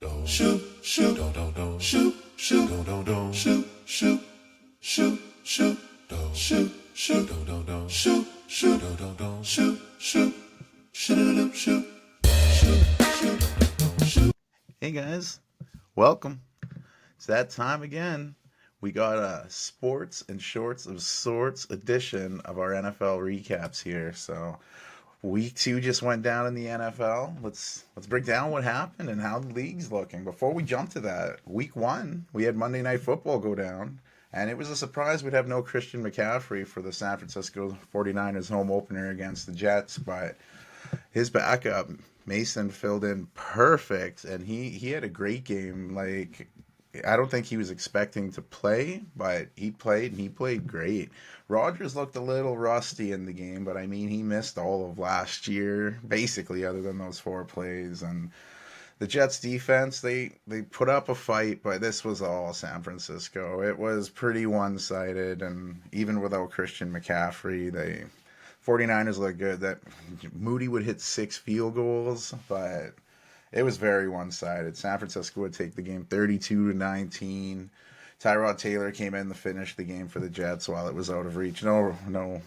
Shoot, shoot, shoot, shoot, shoot, shoot, shoot, shoot, shoot, shoot, shoot, shoot, shoot, shoot, shoot, shoot, shoot. Hey guys, welcome. It's that time again. We got a sports and shorts of sorts edition of our NFL recaps here. So week two just went down in the NFL. Let's break down what happened and how the league's looking. Before we jump to that, week one we had Monday Night Football go down, and it was a surprise we'd have no Christian McCaffrey for the San Francisco 49ers home opener against the Jets, but his backup Mason filled in perfect, and he had a great game. Like, I don't think he was expecting to play, but he played and he played great. Rodgers looked a little rusty in the game, but I mean he missed all of last year basically, other than those four plays. And the Jets defense, they put up a fight, but this was all San Francisco. It was pretty one-sided, and even without Christian McCaffrey, they 49ers look good. That Moody would hit 6 field goals, but it was very one-sided. San Francisco would take the game 32-19. Tyrod Taylor came in to finish the game for the Jets while it was out of reach. No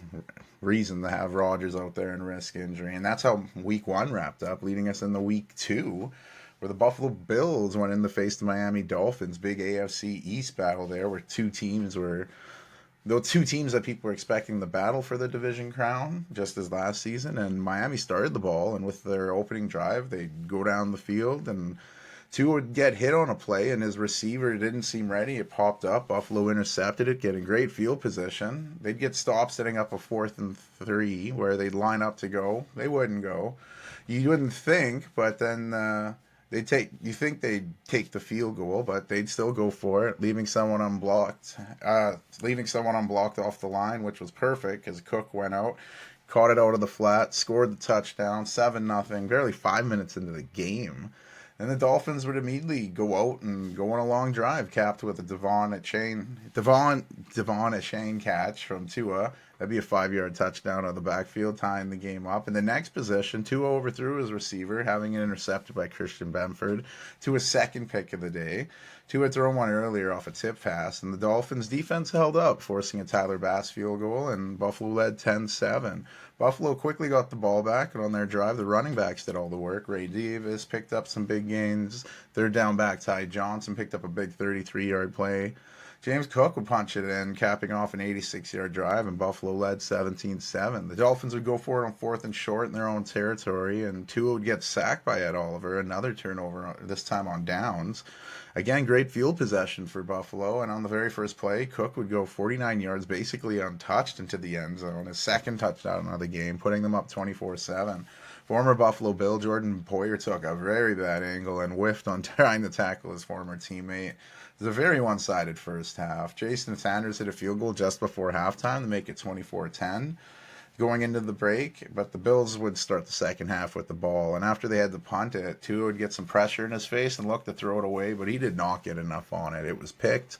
reason to have Rodgers out there and risk injury. And that's how week one wrapped up, leading us into week two, where the Buffalo Bills went in to face the Miami Dolphins. Big AFC East battle there, where two teams that people were expecting the battle for the division crown, just as last season. And Miami started the ball, and with their opening drive, they'd go down the field, and Tua would get hit on a play, and his receiver didn't seem ready. It popped up. Buffalo intercepted it, getting great field position. They'd get stopped setting up a 4th and 3 where they'd line up to go. They wouldn't go. You wouldn't think, but then you think they'd take the field goal, but they'd still go for it, leaving someone unblocked off the line, which was perfect because Cook went out, caught it out of the flat, scored the touchdown, 7-0, barely 5 minutes into the game. And the Dolphins would immediately go out and go on a long drive, capped with a Devon Achane catch from Tua. That'd be a 5-yard touchdown on the backfield, tying the game up. In the next possession, Tua overthrew his receiver, having it intercepted by Christian Benford to his second pick of the day. Tua had thrown one earlier off a tip pass, and the Dolphins' defense held up, forcing a Tyler Bass field goal, and Buffalo led 10-7. Buffalo quickly got the ball back, and on their drive, the running backs did all the work. Ray Davis picked up some big gains. Third down back, Ty Johnson picked up a big 33-yard play. James Cook would punch it in, capping off an 86-yard drive, and Buffalo led 17-7. The Dolphins would go for it on 4th and short in their own territory, and Tua would get sacked by Ed Oliver, another turnover, this time on downs. Again, great field possession for Buffalo, and on the very first play, Cook would go 49 yards, basically untouched, into the end zone, his second touchdown of the game, putting them up 24-7. Former Buffalo Bill Jordan Poyer took a very bad angle and whiffed on trying to tackle his former teammate. It was a very one-sided first half. Jason Sanders hit a field goal just before halftime to make it 24-10 going into the break, but the Bills would start the second half with the ball, and after they had to punt it, Tua would get some pressure in his face and look to throw it away, but he did not get enough on it. It was picked.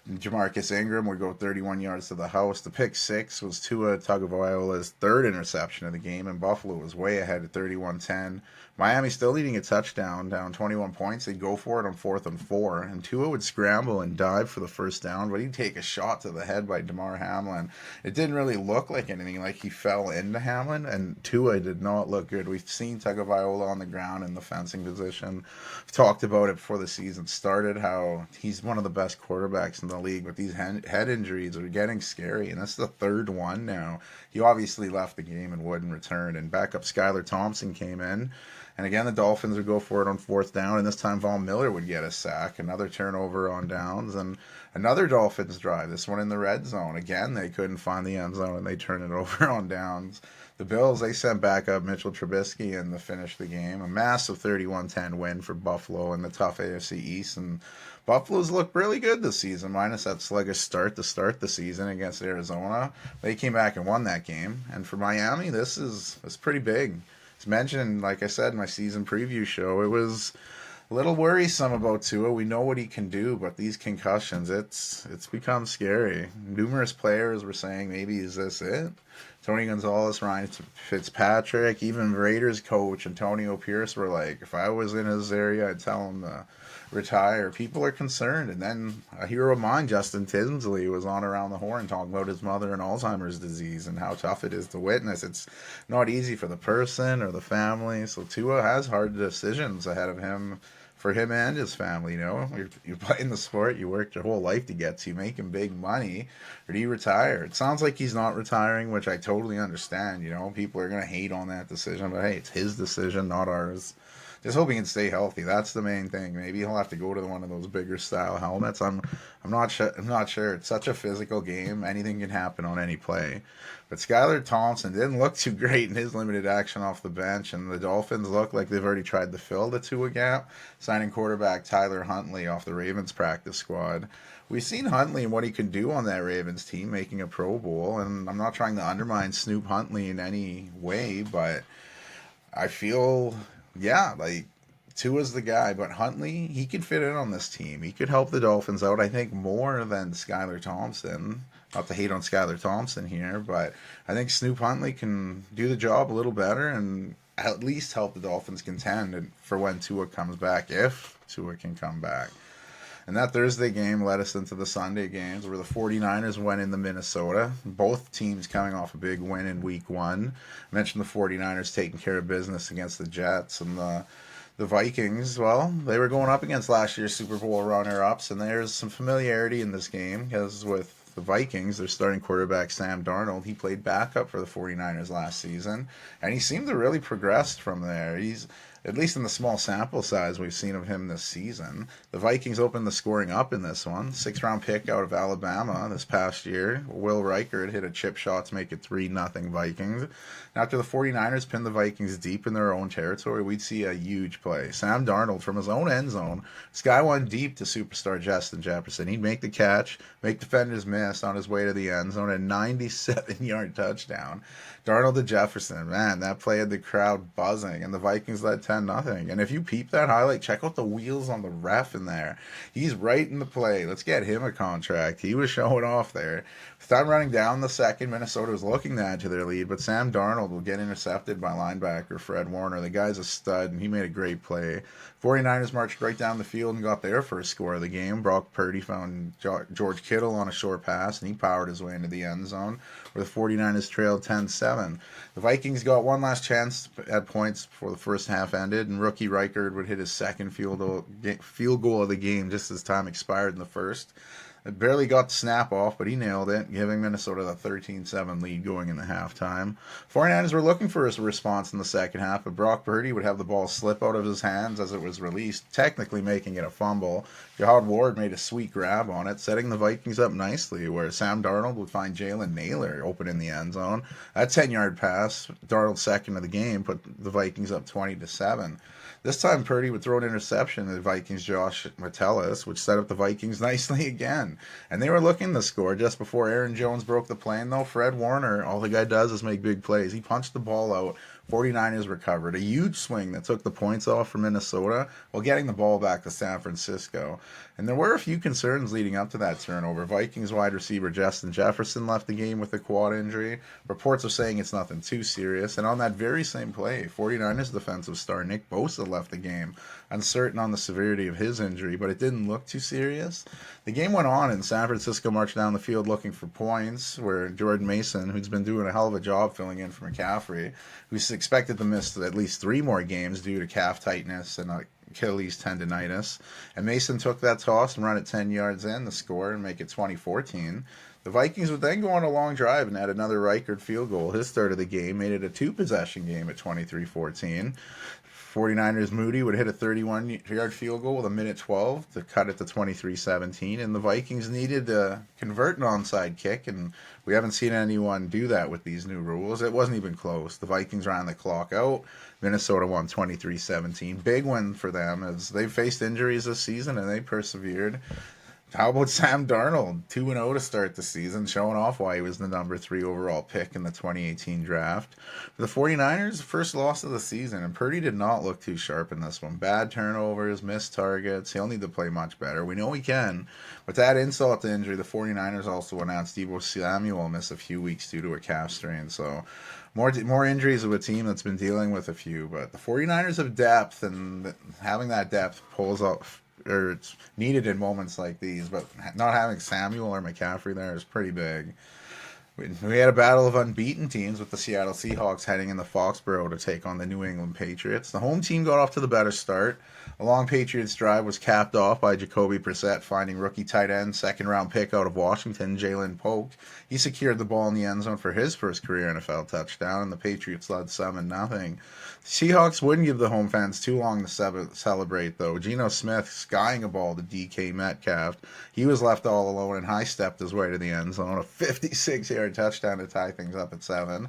Jamarcus Ingram would go 31 yards to the house. The pick six was Tua Tagovailoa's third interception of the game, and Buffalo was way ahead at 31-10. Miami still leading a touchdown, down 21 points. They'd go for it on 4th and 4, and Tua would scramble and dive for the first down, but he'd take a shot to the head by Damar Hamlin. It didn't really look like anything, like he fell into Hamlin, and Tua did not look good. We've seen Tagovailoa on the ground in the fencing position. We've talked about it before the season started, how he's one of the best quarterbacks in the league, but these head injuries are getting scary, and that's the third one now. He obviously left the game and wouldn't return, and backup Skylar Thompson came in. And again, the Dolphins would go for it on 4th down, and this time Von Miller would get a sack, another turnover on downs, and another Dolphins drive, this one in the red zone. Again, they couldn't find the end zone, and they turned it over on downs. The Bills, they sent back up Mitchell Trubisky in to finish the game. A massive 31-10 win for Buffalo in the tough AFC East, and Buffalo's looked really good this season, minus that sluggish start to start the season against Arizona. They came back and won that game, and for Miami, this is pretty big. As mentioned, like I said in my season preview show, it was a little worrisome about Tua. We know what he can do, but these concussions, it's become scary. Numerous players were saying, maybe is this it? Tony Gonzalez, Ryan Fitzpatrick, even Raiders coach Antonio Pierce were like, if I was in his area, I'd tell him to retire. People are concerned. And then a hero of mine, Justin Tinsley, was on Around the Horn talking about his mother and Alzheimer's disease and how tough it is to witness. It's not easy for the person or the family. So Tua has hard decisions ahead of him, for him and his family. You know, you're playing the sport you worked your whole life to get to, making big money, or do you retire? It sounds like he's not retiring, which I totally understand. You know, people are going to hate on that decision, but hey, it's his decision, not ours. Just hope he can stay healthy. That's the main thing. Maybe he'll have to go to one of those bigger style helmets. I'm not sure. I'm not sure. It's such a physical game. Anything can happen on any play. But Skylar Thompson didn't look too great in his limited action off the bench, and the Dolphins look like they've already tried to fill the Tua gap, signing quarterback Tyler Huntley off the Ravens practice squad. We've seen Huntley and what he can do on that Ravens team, making a Pro Bowl, and I'm not trying to undermine Snoop Huntley in any way, but I feel, yeah, like Tua's the guy, but Huntley, he could fit in on this team. He could help the Dolphins out, I think, more than Skylar Thompson. Not to hate on Skylar Thompson here, but I think Snoop Huntley can do the job a little better and at least help the Dolphins contend for when Tua comes back, if Tua can come back. And that Thursday game led us into the Sunday games where the 49ers went into Minnesota. Both teams coming off a big win in week one. I mentioned the 49ers taking care of business against the Jets, and the Vikings, well, they were going up against last year's Super Bowl runner-ups, and there's some familiarity in this game because with the Vikings, their starting quarterback Sam Darnold, he played backup for the 49ers last season, and he seemed to really progress from there. He's, at least in the small sample size we've seen of him this season. The Vikings opened the scoring up in this one. 6th-round pick out of Alabama this past year. Will Reichard hit a chip shot to make it 3-0 Vikings. And after the 49ers pinned the Vikings deep in their own territory, we'd see a huge play. Sam Darnold from his own end zone, sky one deep to superstar Justin Jefferson. He'd make the catch, make defenders miss on his way to the end zone, a 97-yard touchdown. Darnold to Jefferson, man, that play had the crowd buzzing, and the Vikings led 10-0. And if you peep that highlight, check out the wheels on the ref in there. He's right in the play. Let's get him a contract. He was showing off there. With time running down the second, Minnesota was looking to add to their lead, but Sam Darnold will get intercepted by linebacker Fred Warner. The guy's a stud, and he made a great play. 49ers marched right down the field and got their first score of the game. Brock Purdy found George Kittle on a short pass, and he powered his way into the end zone, where the 49ers trailed 10-7. The Vikings got one last chance at points before the first half ended, and rookie Reichard would hit his second field goal of the game just as time expired in the first. It barely got the snap off, but he nailed it, giving Minnesota the 13-7 lead going into halftime. 49ers were looking for a response in the second half, but Brock Purdy would have the ball slip out of his hands as it was released, technically making it a fumble. Jahad Ward made a sweet grab on it, setting the Vikings up nicely, where Sam Darnold would find Jalen Naylor open in the end zone. That 10-yard pass, Darnold's second of the game, put the Vikings up 20-7. This time, Purdy would throw an interception to the Vikings' Josh Metellus, which set up the Vikings nicely again. And they were looking to score just before Aaron Jones broke the plane, though. Fred Warner, all the guy does is make big plays. He punched the ball out. 49ers recovered. A huge swing that took the points off for Minnesota while getting the ball back to San Francisco. And there were a few concerns leading up to that turnover. Vikings wide receiver Justin Jefferson left the game with a quad injury. Reports are saying it's nothing too serious. And on that very same play, 49ers defensive star Nick Bosa left the game, uncertain on the severity of his injury, but it didn't look too serious. The game went on, and San Francisco marched down the field looking for points, where Jordan Mason, who's been doing a hell of a job filling in for McCaffrey, who's expected to miss at least 3 more games due to calf tightness and Achilles tendonitis. And Mason took that toss and run it 10 yards in the score and make it 20-14. The Vikings would then go on a long drive and add another Reichard field goal. His third of the game made it a 2-possession game at 23-14. 49ers Moody would hit a 31-yard field goal with a minute 12 to cut it to 23-17, and the Vikings needed to convert an onside kick, and we haven't seen anyone do that with these new rules. It wasn't even close. The Vikings ran the clock out. Minnesota won 23-17. Big win for them as they faced injuries this season, and they persevered. How about Sam Darnold? 2-0 to start the season, showing off why he was the number 3 overall pick in the 2018 draft. For the 49ers, first loss of the season, and Purdy did not look too sharp in this one. Bad turnovers, missed targets. He'll need to play much better. We know he can. But to add insult to injury, the 49ers also announced Deebo Samuel will miss a few weeks due to a calf strain. So more injuries of a team that's been dealing with a few. But the 49ers have depth, and having that depth pulls up, or it's needed in moments like these, but not having Samuel or McCaffrey there is pretty big. We had a battle of unbeaten teams with the Seattle Seahawks heading into Foxborough to take on the New England Patriots. The home team got off to the better start. A long Patriots drive was capped off by Jacoby Brissett finding rookie tight end, second-round pick out of Washington, Jalen Polk. He secured the ball in the end zone for his first career NFL touchdown, and the Patriots led 7-0. Seahawks wouldn't give the home fans too long to celebrate, though. Geno Smith skying a ball to DK Metcalf. He was left all alone and high-stepped his way to the end zone. A 56-yard touchdown to tie things up at 7.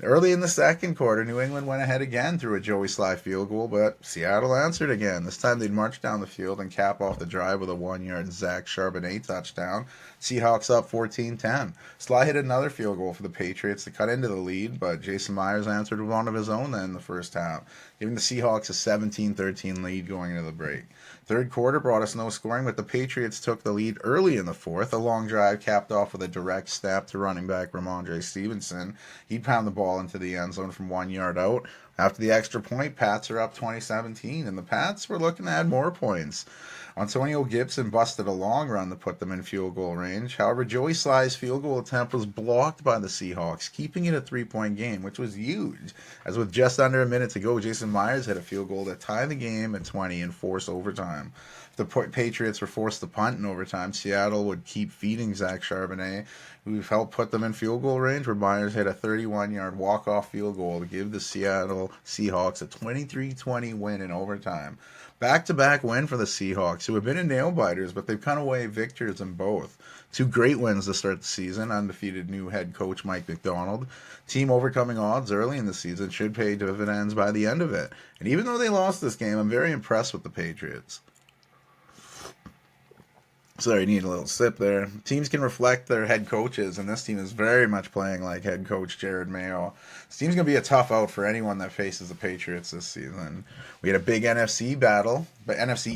Early in the second quarter, New England went ahead again through a Joey Sly field goal, but Seattle answered again. This time they'd march down the field and cap off the drive with a 1-yard Zach Charbonnet touchdown. Seahawks up 14-10. Sly hit another field goal for the Patriots to cut into the lead, but Jason Myers answered with one of his own then in the first half, giving the Seahawks a 17-13 lead going into the break. Third quarter brought us no scoring, but the Patriots took the lead early in the fourth. A long drive capped off with a direct snap to running back Ramondre Stevenson. He'd pound the ball into the end zone from 1 yard out. After the extra point, Pats are up 2017, and the Pats were looking to add more points. Antonio Gibson busted a long run to put them in field goal range. However, Joey Sly's field goal attempt was blocked by the Seahawks, keeping it a 3-point game, which was huge. As with just under a minute to go, Jason Myers hit a field goal to tie the game at 20 and force overtime. If the Patriots were forced to punt in overtime, Seattle would keep feeding Zach Charbonnet, who helped put them in field goal range, where Myers hit a 31-yard walk-off field goal to give the Seattle Seahawks a 23-20 win in overtime. Back-to-back win for the Seahawks, who have been in nail-biters, but they've come away victors in both. 2 great wins to start the season, undefeated new head coach Mike Macdonald. Team overcoming odds early in the season should pay dividends by the end of it. And even though they lost this game, I'm very impressed with the Patriots. Sorry, need a little sip there. Teams can reflect their head coaches, and this team is very much playing like head coach Jared Mayo. This team's going to be a tough out for anyone that faces the Patriots this season. We had a big NFC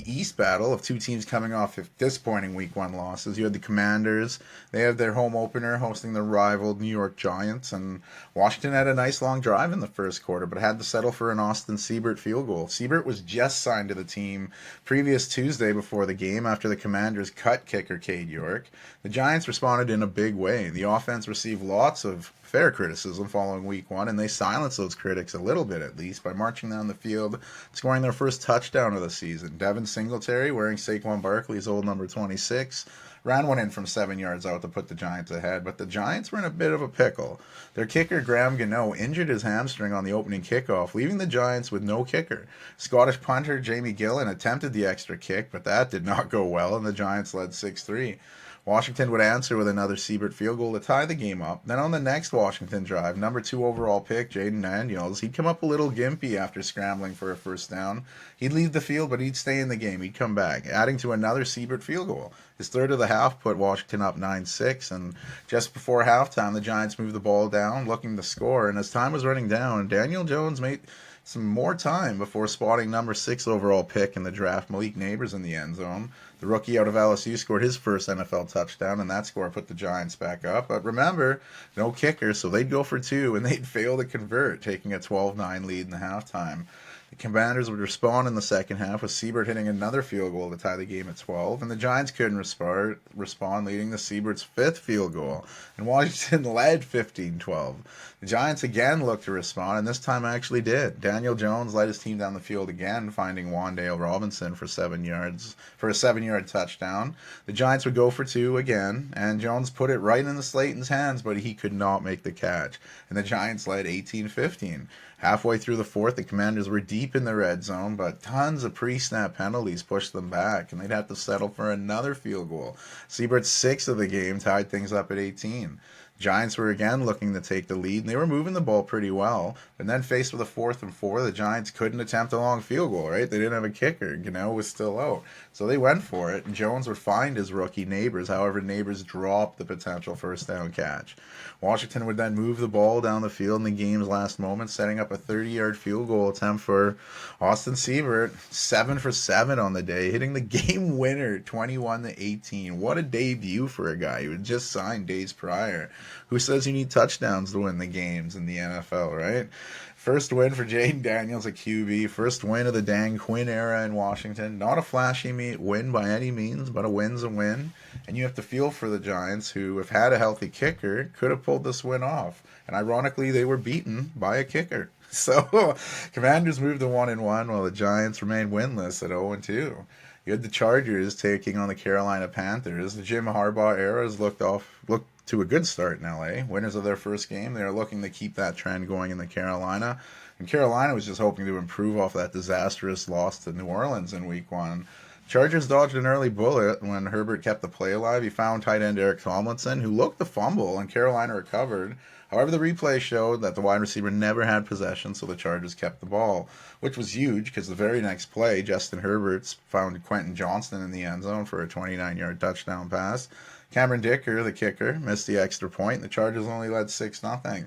East battle of 2 teams coming off disappointing Week 1 losses. You had the Commanders. They have their home opener hosting the rival New York Giants, and Washington had a nice long drive in the first quarter, but had to settle for an Austin Seibert field goal. Seibert was just signed to the team previous Tuesday before the game after the Commanders cut kicker Cade York. The Giants responded in a big way. The offense received lots of fair criticism following Week 1, and they silenced those critics a little bit at least by marching down the field, scoring their first touchdown of the season. Devin Singletary, wearing Saquon Barkley's old number 26, ran one in from 7 yards out to put the Giants ahead, but the Giants were in a bit of a pickle. Their kicker, Graham Gano, injured his hamstring on the opening kickoff, leaving the Giants with no kicker. Scottish punter Jamie Gillen attempted the extra kick, but that did not go well, and the Giants led 6-3. Washington would answer with another Seibert field goal to tie the game up. Then on the next Washington drive, number 2 overall pick, Jaden Daniels, he'd come up a little gimpy after scrambling for a first down. He'd leave the field, but he'd stay in the game. He'd come back, adding to another Seibert field goal. His third of the half put Washington up 9-6, and just before halftime, the Giants moved the ball down, looking to score, and as time was running down, Daniel Jones made some more time before spotting number 6 overall pick in the draft, Malik Neighbors, in the end zone. The rookie out of LSU scored his first NFL touchdown, and that score put the Giants back up. But remember, no kicker, so they'd go for 2, and they'd fail to convert, taking a 12-9 lead in the halftime. The Commanders would respond in the second half, with Seibert hitting another field goal to tie the game at 12, and the Giants couldn't respond, leading to Seibert's 5th field goal, and Washington led 15-12. The Giants again looked to respond, and this time actually did. Daniel Jones led his team down the field again, finding Wan'Dale Robinson for a 7-yard touchdown. The Giants would go for 2 again, and Jones put it right in the Slayton's hands, but he could not make the catch, and the Giants led 18-15. Halfway through the fourth, the Commanders were deep in the red zone, but tons of pre-snap penalties pushed them back, and they'd have to settle for another field goal. Seibert's 6th of the game tied things up at 18. Giants were again looking to take the lead, and they were moving the ball pretty well. And then faced with a 4th and 4, the Giants couldn't attempt a long field goal, right? They didn't have a kicker. Gano was still out. So they went for it, and Jones would find his rookie Neighbors. However, Neighbors dropped the potential first down catch. Washington would then move the ball down the field in the game's last moment, setting up a 30-yard field goal attempt for Austin Seibert. 7 for 7 on the day, hitting the game winner 21-18. What a debut for a guy who had just signed days prior. Who says you need touchdowns to win the games in the NFL, right? First win for Jayden Daniels at QB. First win of the Dan Quinn era in Washington. Not a flashy win by any means, but a win's a win. And you have to feel for the Giants, who, if had a healthy kicker, could have pulled this win off. And ironically, they were beaten by a kicker. So, Commanders moved to 1-1, while the Giants remained winless at 0-2. You had the Chargers taking on the Carolina Panthers. The Jim Harbaugh era has looked to a good start in LA. Winners of their first game. They are looking to keep that trend going in the Carolina. And Carolina was just hoping to improve off that disastrous loss to New Orleans in week 1. Chargers dodged an early bullet when Herbert kept the play alive. He found tight end Eric Tomlinson, who looked to fumble, and Carolina recovered. However, the replay showed that the wide receiver never had possession, so the Chargers kept the ball, which was huge because the very next play, Justin Herbert found Quentin Johnston in the end zone for a 29-yard touchdown pass. Cameron Dicker, the kicker, missed the extra point, and the Chargers only led 6-0.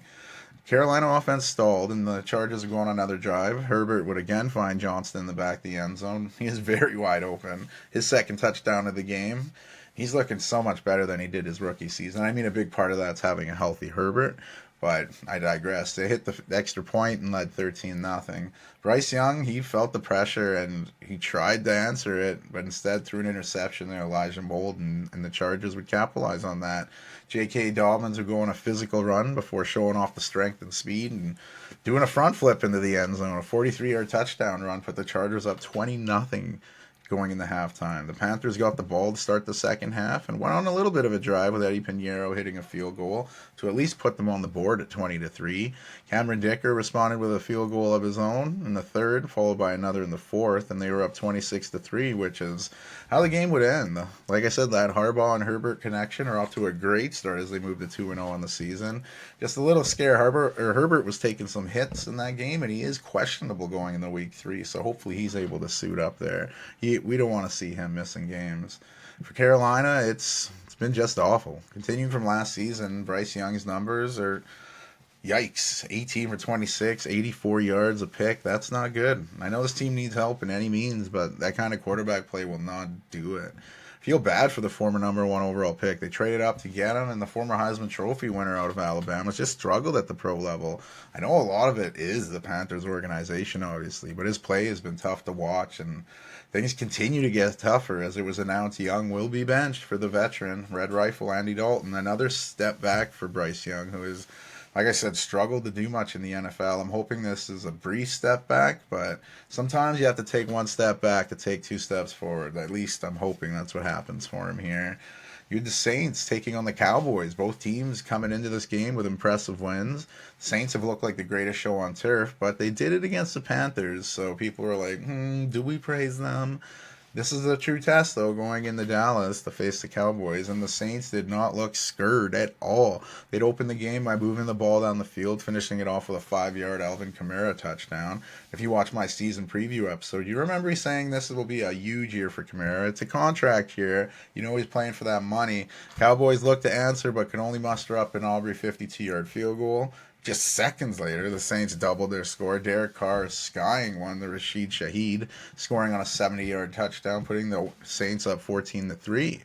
Carolina offense stalled, and the Chargers are going on another drive. Herbert would again find Johnston in the back of the end zone. He is very wide open. His second touchdown of the game. He's looking so much better than he did his rookie season. I mean, a big part of that's having a healthy Herbert, but I digress. They hit the extra point and led 13-0. Bryce Young, he felt the pressure, and he tried to answer it, but instead threw an interception there, Elijah Molden, and the Chargers would capitalize on that. J.K. Dobbins would go on a physical run before showing off the strength and speed and doing a front flip into the end zone. A 43-yard touchdown run put the Chargers up 20-0 going into halftime. The Panthers got the ball to start the second half and went on a little bit of a drive with Eddie Pinheiro hitting a field goal to at least put them on the board at 20-3. Cameron Dicker responded with a field goal of his own in the third, followed by another in the fourth, and they were up 26-3, which is how the game would end. Like I said, that Harbaugh and Herbert connection are off to a great start as they move to 2-0 on the season. Just a little scare. Herbert was taking some hits in that game, and he is questionable going into week 3, so hopefully he's able to suit up there. We don't want to see him missing games. For Carolina, it's been just awful. Continuing from last season, Bryce Young's numbers are yikes. 18 for 26, 84 yards a pick. That's not good. I know this team needs help in any means, but that kind of quarterback play will not do it. Feel bad for the former number 1 overall pick. They traded up to get him, and the former Heisman Trophy winner out of Alabama just struggled at the pro level. I know a lot of it is the Panthers organization, obviously, but his play has been tough to watch, and things continue to get tougher as it was announced Young will be benched for the veteran Red Rifle Andy Dalton. Another step back for Bryce Young, who is, like I said, struggled to do much in the NFL. I'm hoping this is a brief step back, but sometimes you have to take one step back to take 2 steps forward. At least I'm hoping that's what happens for him here. You had the Saints taking on the Cowboys. Both teams coming into this game with impressive wins. The Saints have looked like the greatest show on turf, but they did it against the Panthers, so people were like, do we praise them? This is a true test, though, going into Dallas to face the Cowboys, and the Saints did not look scared at all. They'd opened the game by moving the ball down the field, finishing it off with a 5-yard Alvin Kamara touchdown. If you watch my season preview episode, you remember me saying this will be a huge year for Kamara. It's a contract year. You know he's playing for that money. Cowboys look to answer, but can only muster up an Aubrey 52-yard field goal. Just seconds later, the Saints doubled their score. Derek Carr skying one to Rashid Shaheed, scoring on a 70-yard touchdown, putting the Saints up 14-3.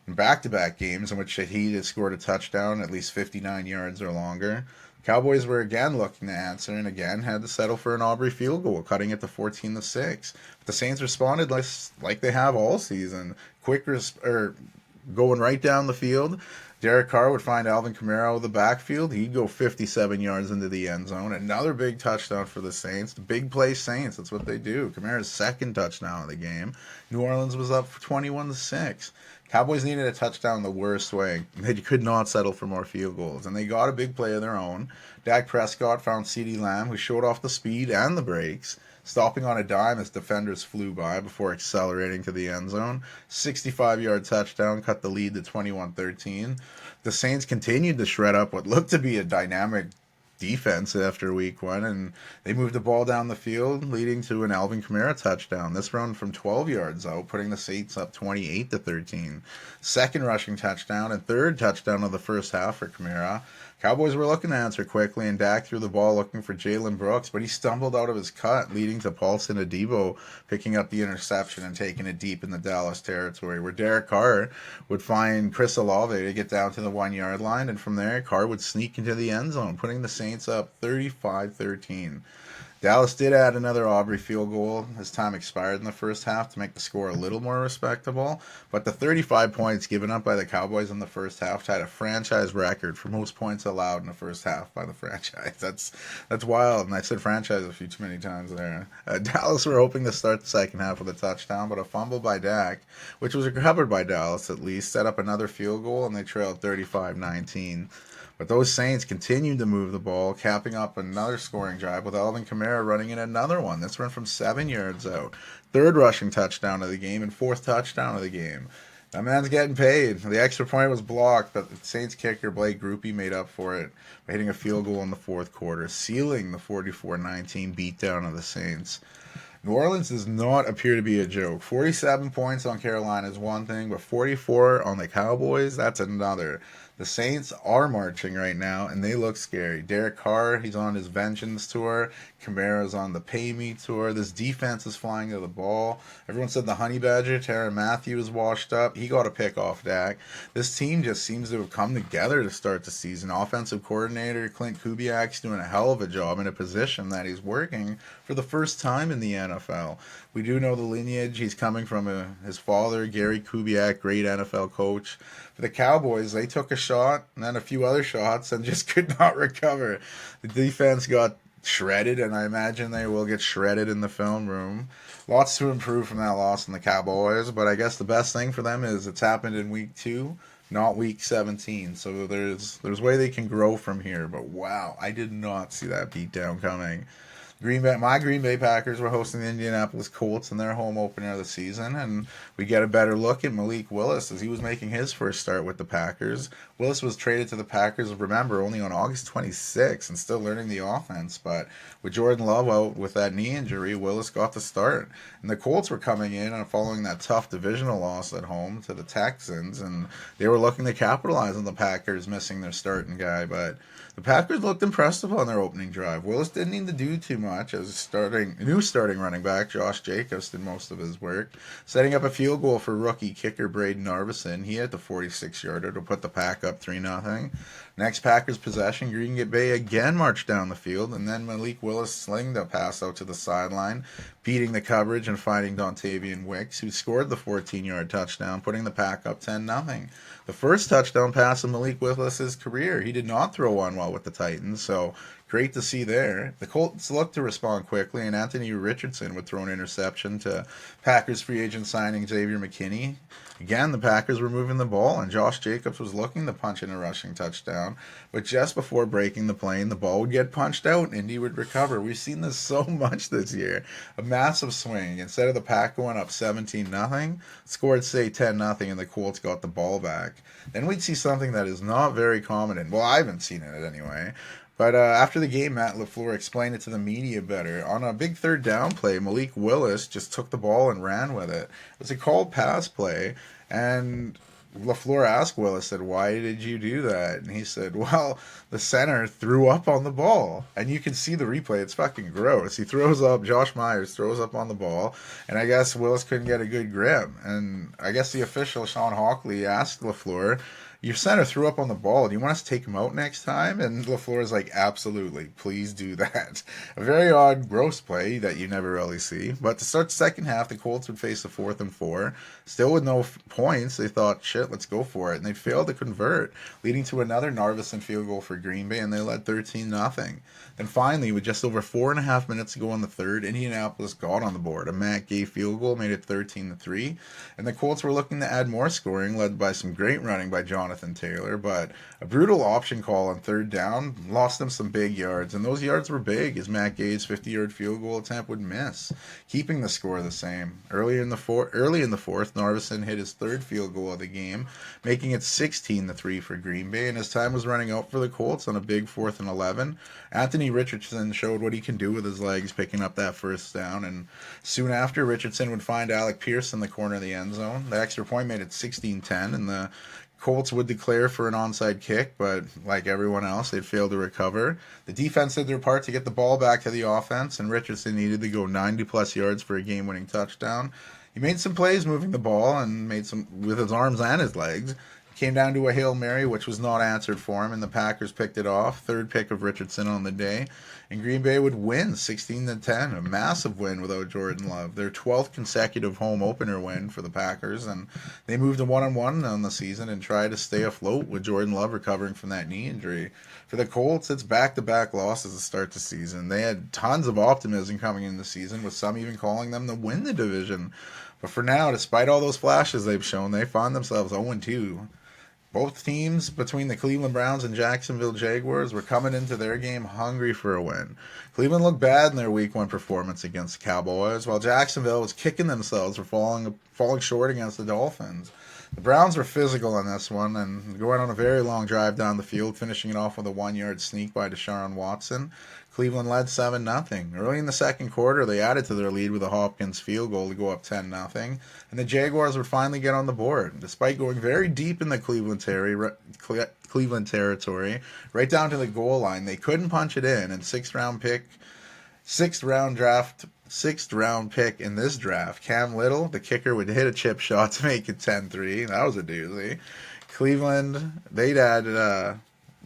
In back-to-back games in which Shaheed had scored a touchdown at least 59 yards or longer, Cowboys were again looking to answer and again had to settle for an Aubrey field goal, cutting it to 14-6. But the Saints responded like they have all season, going right down the field. Derek Carr would find Alvin Kamara out of the backfield. He'd go 57 yards into the end zone. Another big touchdown for the Saints. The big play Saints. That's what they do. Kamara's second touchdown of the game. New Orleans was up for 21-6. Cowboys needed a touchdown the worst way. They could not settle for more field goals, and they got a big play of their own. Dak Prescott found CeeDee Lamb, who showed off the speed and the breaks. stopping on a dime as defenders flew by before accelerating to the end zone. 65-yard touchdown cut the lead to 21-13. The Saints continued to shred up what looked to be a dynamic defense after week one, and they moved the ball down the field, leading to an Alvin Kamara touchdown. This run from 12 yards out, putting the Saints up 28-13. Second rushing touchdown and third touchdown of the first half for Kamara. Cowboys were looking to answer quickly, and Dak threw the ball looking for Jalen Brooks, but he stumbled out of his cut, leading to Paulson Adebo picking up the interception and taking it deep in the Dallas territory, where Derek Carr would find Chris Olave to get down to the 1-yard line, and from there, Carr would sneak into the end zone, putting the Saints up 35-13. Dallas did add another Aubrey field goal as time expired in the first half to make the score a little more respectable, but the 35 points given up by the Cowboys in the first half tied a franchise record for most points allowed in the first half by the franchise. That's wild, and I said franchise a few too many times there. Dallas were hoping to start the second half with a touchdown, but a fumble by Dak, which was recovered by Dallas at least, set up another field goal, and they trailed 35-19. But those Saints continued to move the ball, capping up another scoring drive with Alvin Kamara running in another one. This run from 7 yards out. Third rushing touchdown of the game and fourth touchdown of the game. That man's getting paid. The extra point was blocked, but the Saints kicker Blake Grupe made up for it by hitting a field goal in the fourth quarter, sealing the 44-19 beatdown of the Saints. New Orleans does not appear to be a joke. 47 points on Carolina is one thing, but 44 on the Cowboys, that's another. The Saints are marching right now, and they look scary. Derek Carr, he's on his vengeance tour. Kamara's on the pay me tour. This defense is flying to the ball. Everyone said the Honey Badger, Tyrann Mathieu, is washed up. He got a pick off Dak. This team just seems to have come together to start the season. Offensive coordinator Clint Kubiak's doing a hell of a job in a position that he's working for the first time in the NFL. We do know the lineage. He's coming from his father, Gary Kubiak, great NFL coach. For the Cowboys, they took a shot and then a few other shots and just could not recover. The defense got shredded, and I imagine they will get shredded in the film room. Lots to improve from that loss in the Cowboys, but I guess the best thing for them is it's happened in week 2, not week 17. So there's way they can grow from here. But wow, I did not see that beatdown coming. My Green Bay Packers were hosting the Indianapolis Colts in their home opener of the season, and we get a better look at Malik Willis as he was making his first start with the Packers. Willis was traded to the Packers, remember, only on August 26th and still learning the offense, but with Jordan Love out with that knee injury, Willis got the start. And the Colts were coming in and following that tough divisional loss at home to the Texans, and they were looking to capitalize on the Packers missing their starting guy, but the Packers looked impressive on their opening drive. Willis didn't need to do too much as new starting running back Josh Jacobs did most of his work, setting up a field goal for rookie kicker Braden Arvison. He had the 46-yarder to put the Pack up 3-0. Next Packers possession, Green Bay again marched down the field, and then Malik Willis slinged a pass out to the sideline, beating the coverage and finding Dontavian Wicks, who scored the 14-yard touchdown, putting the Pack up 10-0. The first touchdown pass of Malik Willis' career. He did not throw one well with the Titans, so great to see there. The Colts looked to respond quickly, and Anthony Richardson would throw an interception to Packers free agent signing Xavier McKinney. Again, the Packers were moving the ball, and Josh Jacobs was looking to punch in a rushing touchdown. But just before breaking the plane, the ball would get punched out, and Indy would recover. We've seen this so much this year. A massive swing. Instead of the Pack going up 17-0, scored, say, 10-0, and the Colts got the ball back. Then we'd see something that is not very common. Well, I haven't seen it anyway. But after the game, Matt LaFleur explained it to the media better. On a big third down play, Malik Willis just took the ball and ran with it. It was a called pass play, and LaFleur asked Willis, said, "Why did you do that?" And he said, "Well, the center threw up on the ball." And you can see the replay. It's fucking gross. He throws up, Josh Myers throws up on the ball, and I guess Willis couldn't get a good grip. And I guess the official, Sean Hockley, asked LaFleur, "Your center threw up on the ball. Do you want us to take him out next time?" And LaFleur is like, "Absolutely. Please do that." A very odd, gross play that you never really see. But to start the second half, the Colts would face a 4th and 4. Still with no points, they thought, shit, let's go for it. And they failed to convert, leading to another Narvison field goal for Green Bay, and they led 13-0. Then finally, with just over 4.5 minutes to go in the third, Indianapolis got on the board. A Matt Gay field goal made it 13-3. And the Colts were looking to add more scoring, led by some great running by John Jonathan Taylor, but a brutal option call on third down lost them some big yards, and those yards were big as Matt Gay's 50-yard field goal attempt would miss, keeping the score the same. Early in the fourth, Narveson hit his third field goal of the game, making it 16-3 for Green Bay, and as time was running out for the Colts on a big 4th and 11, Anthony Richardson showed what he can do with his legs, picking up that first down, and soon after, Richardson would find Alec Pierce in the corner of the end zone. The extra point made it 16-10, and the Colts would declare for an onside kick, but like everyone else, they'd fail to recover. The defense did their part to get the ball back to the offense, and Richardson needed to go 90-plus yards for a game-winning touchdown. He made some plays moving the ball and made some with his arms and his legs. Came down to a Hail Mary, which was not answered for him, and the Packers picked it off. Third pick of Richardson on the day. And Green Bay would win 16-10, a massive win without Jordan Love. Their 12th consecutive home opener win for the Packers, and they moved to 1-1 on the season and tried to stay afloat with Jordan Love recovering from that knee injury. For the Colts, it's back-to-back losses to start the season. They had tons of optimism coming into the season, with some even calling them to win the division. But for now, despite all those flashes they've shown, they find themselves 0-2. Both teams, between the Cleveland Browns and Jacksonville Jaguars, were coming into their game hungry for a win. Cleveland looked bad in their Week 1 performance against the Cowboys, while Jacksonville was kicking themselves for falling short against the Dolphins. The Browns were physical in this one and going on a very long drive down the field, finishing it off with a 1-yard sneak by Deshaun Watson. Cleveland led 7-0. Early in the second quarter, they added to their lead with a Hopkins field goal to go up 10-0, and the Jaguars would finally get on the board. Despite going very deep in the Cleveland territory, right down to the goal line, they couldn't punch it in, and sixth round pick in this draft, Cam Little, the kicker, would hit a chip shot to make it 10-3. That was a doozy. Cleveland,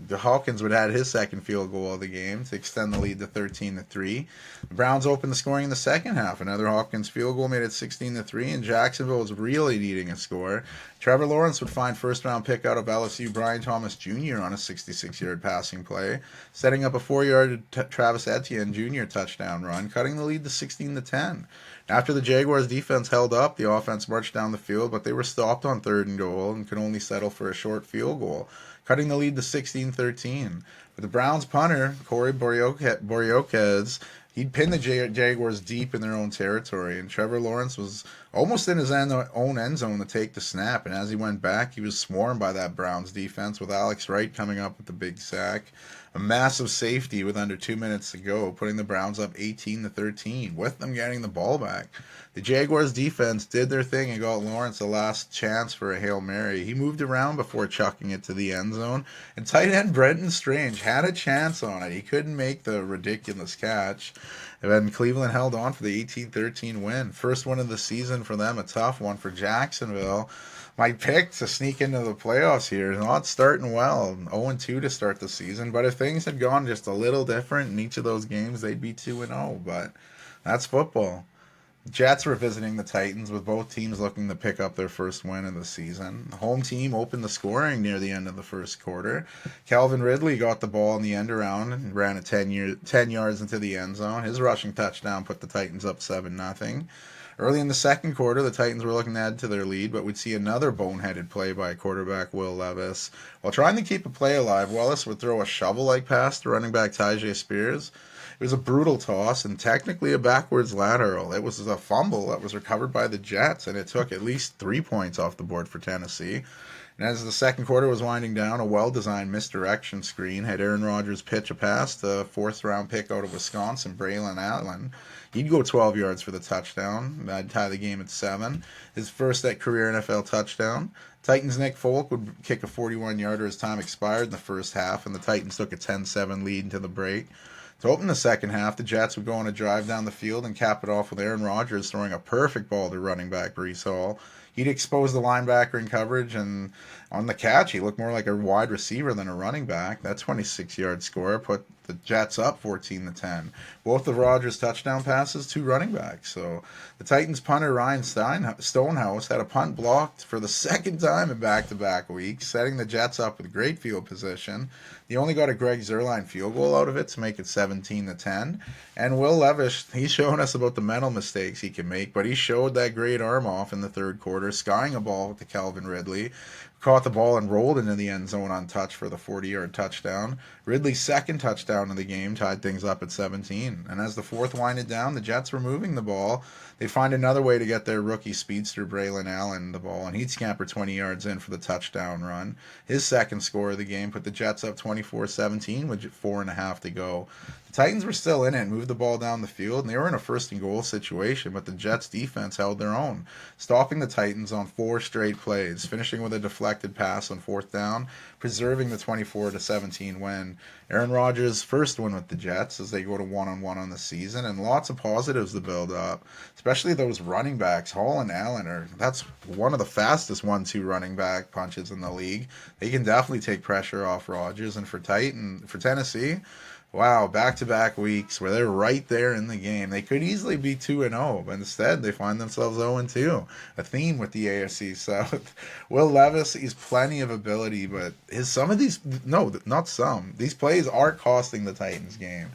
the Hawkins would add his second field goal of the game to extend the lead to 13-3. The Browns opened the scoring in the second half. Another Hawkins field goal made it 16-3, and Jacksonville was really needing a score. Trevor Lawrence would find first-round pick out of LSU Brian Thomas Jr. on a 66-yard passing play, setting up a 4-yard Travis Etienne Jr. touchdown run, cutting the lead to 16-10. After the Jaguars' defense held up, the offense marched down the field, but they were stopped on 3rd and goal and could only settle for a short field goal, cutting the lead to 16-13. But the Browns punter, Corey Bojorquez, he'd pinned the Jaguars deep in their own territory, and Trevor Lawrence was almost in his own end zone to take the snap, and as he went back, he was swarmed by that Browns defense, with Alex Wright coming up with the big sack. A massive safety with under 2 minutes to go, putting the Browns up 18-13, with them getting the ball back. The Jaguars defense did their thing and got Lawrence a last chance for a Hail Mary. He moved around before chucking it to the end zone, and tight end Brenton Strange had a chance on it. He couldn't make the ridiculous catch. And then Cleveland held on for the 18-13 win. First one of the season for them, a tough one for Jacksonville. My pick to sneak into the playoffs here is not starting well. 0-2 to start the season, but if things had gone just a little different in each of those games, they'd be 2-0, but that's football. The Jets were visiting the Titans, with both teams looking to pick up their first win of the season. The home team opened the scoring near the end of the first quarter. Calvin Ridley got the ball in the end around and ran it 10 yards into the end zone. His rushing touchdown put the Titans up 7-0. Early in the second quarter, the Titans were looking to add to their lead, but we'd see another boneheaded play by quarterback Will Levis. While trying to keep a play alive, Willis would throw a shovel-like pass to running back Tyjae Spears. It was a brutal toss and technically a backwards lateral. It was a fumble that was recovered by the Jets, and it took at least 3 points off the board for Tennessee. And as the second quarter was winding down, a well-designed misdirection screen had Aaron Rodgers pitch a pass to fourth-round pick out of Wisconsin, Braylon Allen. He'd go 12 yards for the touchdown. That'd tie the game at 7. His first career NFL touchdown. Titans' Nick Folk would kick a 41-yarder as time expired in the first half, and the Titans took a 10-7 lead into the break. To open the second half, the Jets would go on a drive down the field and cap it off with Aaron Rodgers throwing a perfect ball to running back Breece Hall. He'd expose the linebacker in coverage, and on the catch, he looked more like a wide receiver than a running back. That 26-yard score put the Jets up 14-10. Both of Rodgers' touchdown passes to running backs. So the Titans punter Ryan Stonehouse had a punt blocked for the second time in back-to-back weeks, setting the Jets up with great field position. He only got a Greg Zuerlein field goal out of it to make it 17-10. And Will Levis, he's shown us about the mental mistakes he can make, but he showed that great arm off in the third quarter, skying a ball to Calvin Ridley. Caught the ball and rolled into the end zone untouched for the 40-yard touchdown. Ridley's second touchdown of the game tied things up at 17. And as the fourth winded down, the Jets were moving the ball. They find another way to get their rookie speedster Braylon Allen the ball, and he'd scamper 20 yards in for the touchdown run. His second score of the game put the Jets up 24-17 with 4.5 to go. The Titans were still in it and moved the ball down the field, and they were in a first and goal situation, but the Jets defense held their own, stopping the Titans on 4 straight plays, finishing with a deflected pass on fourth down, preserving the 24-17 win. Aaron Rodgers' first win with the Jets as they go to 1-1 on the season, and lots of positives to build up, especially those running backs. Hall and Allen that's one of the fastest 1-2 running back punches in the league. They can definitely take pressure off Rodgers, and for Tennessee, wow, back-to-back weeks where they're right there in the game. They could easily be 2-0, but instead they find themselves 0-2. A theme with the AFC South. Will Levis, he's plenty of ability, but these plays are costing the Titans game.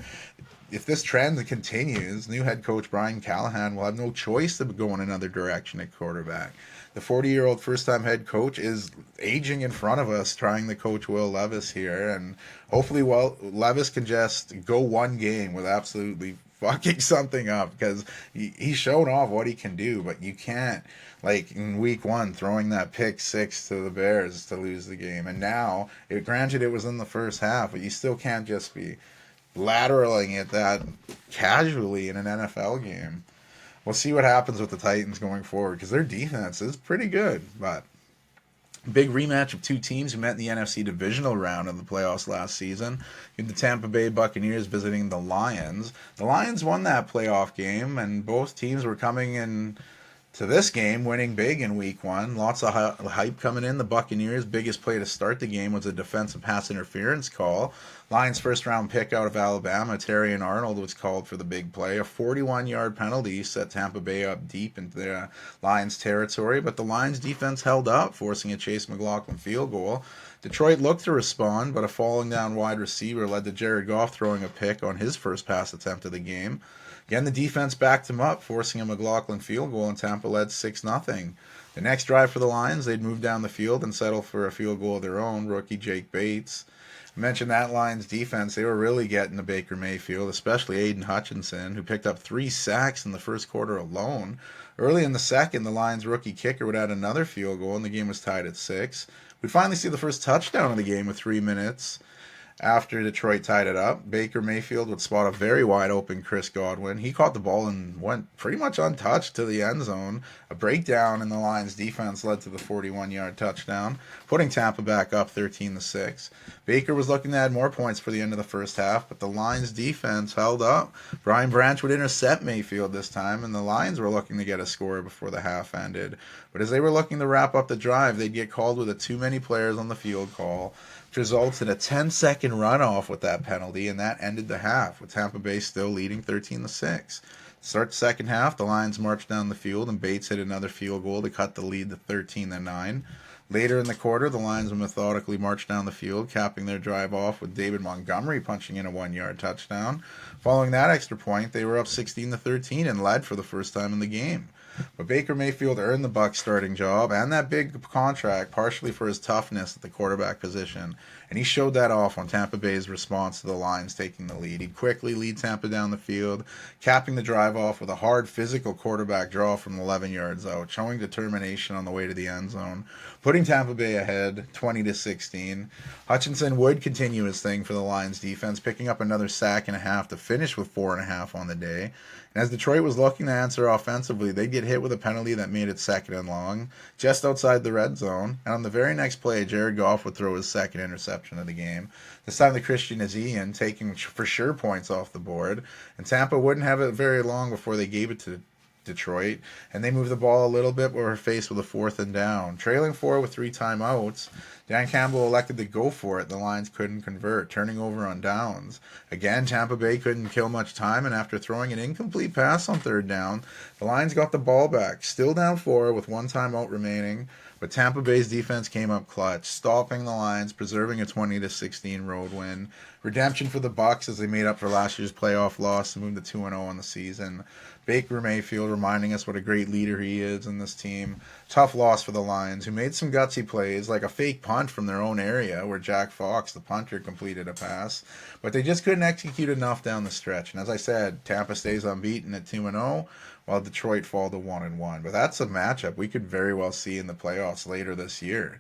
If this trend continues, new head coach Brian Callahan will have no choice to go in another direction at quarterback. The 40-year-old first-time head coach is aging in front of us, trying to coach Will Levis here, and hopefully Levis can just go one game with absolutely fucking something up, because he's shown off what he can do, but you can't, like in week 1, throwing that pick 6 to the Bears to lose the game. And now, granted it was in the first half, but you still can't just be lateraling it that casually in an NFL game. We'll see what happens with the Titans going forward, because their defense is pretty good. But big rematch of two teams who met in the NFC divisional round of the playoffs last season. You had the Tampa Bay Buccaneers visiting the Lions. The Lions won that playoff game, and both teams were coming in to this game winning big in week 1. Lots of hype coming in. The Buccaneers' biggest play to start the game was a defensive pass interference call. Lions' first-round pick out of Alabama, Terrion Arnold, was called for the big play. A 41-yard penalty set Tampa Bay up deep into the Lions' territory, but the Lions' defense held up, forcing a Chase McLaughlin field goal. Detroit looked to respond, but a falling down wide receiver led to Jared Goff throwing a pick on his first pass attempt of the game. Again, the defense backed him up, forcing a McLaughlin field goal, and Tampa led 6-0. The next drive for the Lions, they'd move down the field and settle for a field goal of their own, rookie Jake Bates. I mentioned that Lions defense, they were really getting to Baker Mayfield, especially Aiden Hutchinson, who picked up 3 sacks in the first quarter alone. Early in the second, the Lions rookie kicker would add another field goal, and the game was tied at 6. We'd finally see the first touchdown of the game with 3 minutes. After Detroit tied it up, Baker Mayfield would spot a very wide open Chris Godwin. He caught the ball and went pretty much untouched to the end zone. A breakdown in the Lions defense led to the 41-yard touchdown, putting Tampa back up 13-6. Baker was looking to add more points for the end of the first half, but the Lions defense held up. Brian Branch would intercept Mayfield this time, and the Lions were looking to get a score before the half ended. But as they were looking to wrap up the drive, they'd get called with a too many players on the field call, which results in a 10-second runoff with that penalty, and that ended the half, with Tampa Bay still leading 13-6. Start the second half, the Lions marched down the field, and Bates hit another field goal to cut the lead to 13-9. Later in the quarter, the Lions would methodically march down the field, capping their drive off with David Montgomery punching in a 1-yard touchdown. Following that extra point, they were up 16-13 and led for the first time in the game. But Baker Mayfield earned the Bucs starting job and that big contract partially for his toughness at the quarterback position, and he showed that off on Tampa Bay's response to the Lions taking the lead. He'd quickly lead Tampa down the field, capping the drive off with a hard physical quarterback draw from 11 yards out, showing determination on the way to the end zone, putting Tampa Bay ahead 20-16. Hutchinson would continue his thing for the Lions defense, picking up another sack and a half to finish with 4.5 on the day. And as Detroit was looking to answer offensively, they'd get hit with a penalty that made it 2nd and long, just outside the red zone. And on the very next play, Jared Goff would throw his second interception of the game. This time the Christian Ezeian taking for sure points off the board. And Tampa wouldn't have it very long before they gave it to Detroit, and they moved the ball a little bit, but were faced with a 4th and down. Trailing 4 with 3 timeouts, Dan Campbell elected to go for it. The Lions couldn't convert, turning over on downs. Again, Tampa Bay couldn't kill much time, and after throwing an incomplete pass on 3rd down, the Lions got the ball back, still down 4 with 1 timeout remaining. But Tampa Bay's defense came up clutch, stopping the Lions, preserving a 20-16 road win. Redemption for the Bucs as they made up for last year's playoff loss and moved to 2-0 on the season. Baker Mayfield reminding us what a great leader he is in this team. Tough loss for the Lions, who made some gutsy plays, like a fake punt from their own area where Jack Fox, the punter, completed a pass. But they just couldn't execute enough down the stretch. And as I said, Tampa stays unbeaten at 2-0. While Detroit fall to 1-1. But that's a matchup we could very well see in the playoffs later this year.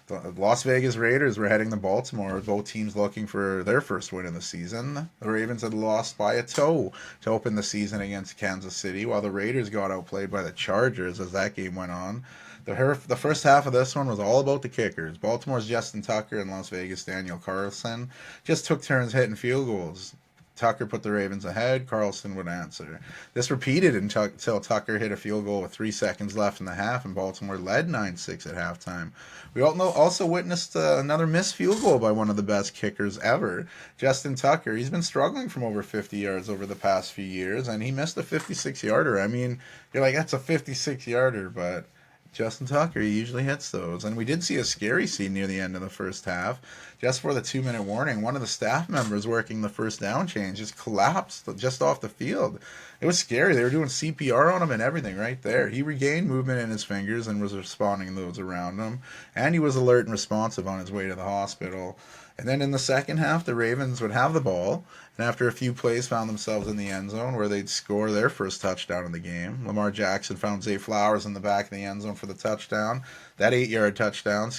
The Las Vegas Raiders were heading to Baltimore, both teams looking for their first win of the season. The Ravens had lost by a toe to open the season against Kansas City, while the Raiders got outplayed by the Chargers as that game went on. The first half of this one was all about the kickers. Baltimore's Justin Tucker and Las Vegas' Daniel Carlson just took turns hitting field goals. Tucker put the Ravens ahead. Carlson would answer. This repeated until Tucker hit a field goal with 3 seconds left in the half, and Baltimore led 9-6 at halftime. We also witnessed another missed field goal by one of the best kickers ever, Justin Tucker. He's been struggling from over 50 yards over the past few years, and he missed a 56-yarder. I mean, you're like, that's a 56-yarder, but Justin Tucker usually hits those. And we did see a scary scene near the end of the first half. Just for the 2-minute warning, one of the staff members working the first down change just collapsed just off the field. It was scary. They were doing CPR on him and everything right there. He regained movement in his fingers and was responding to those around him. And he was alert and responsive on his way to the hospital. And then in the second half, the Ravens would have the ball, and after a few plays found themselves in the end zone where they'd score their first touchdown of the game. Lamar Jackson found Zay Flowers in the back of the end zone for the touchdown. That 8-yard touchdown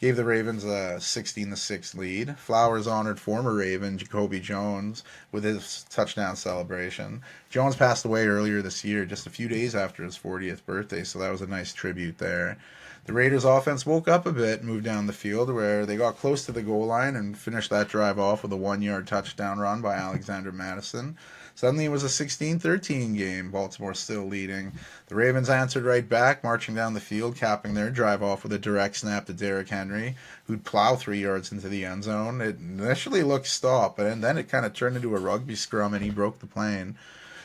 gave the Ravens a 16-6 lead. Flowers honored former Raven Jacoby Jones with his touchdown celebration. Jones passed away earlier this year, just a few days after his 40th birthday, so that was a nice tribute there. The Raiders offense woke up a bit, moved down the field where they got close to the goal line and finished that drive off with a 1-yard touchdown run by Alexander Madison. Suddenly it was a 16-13 game, Baltimore still leading. The Ravens answered right back, marching down the field, capping their drive off with a direct snap to Derrick Henry, who'd plow 3 yards into the end zone. It initially looked stopped, but then it kind of turned into a rugby scrum and he broke the plane,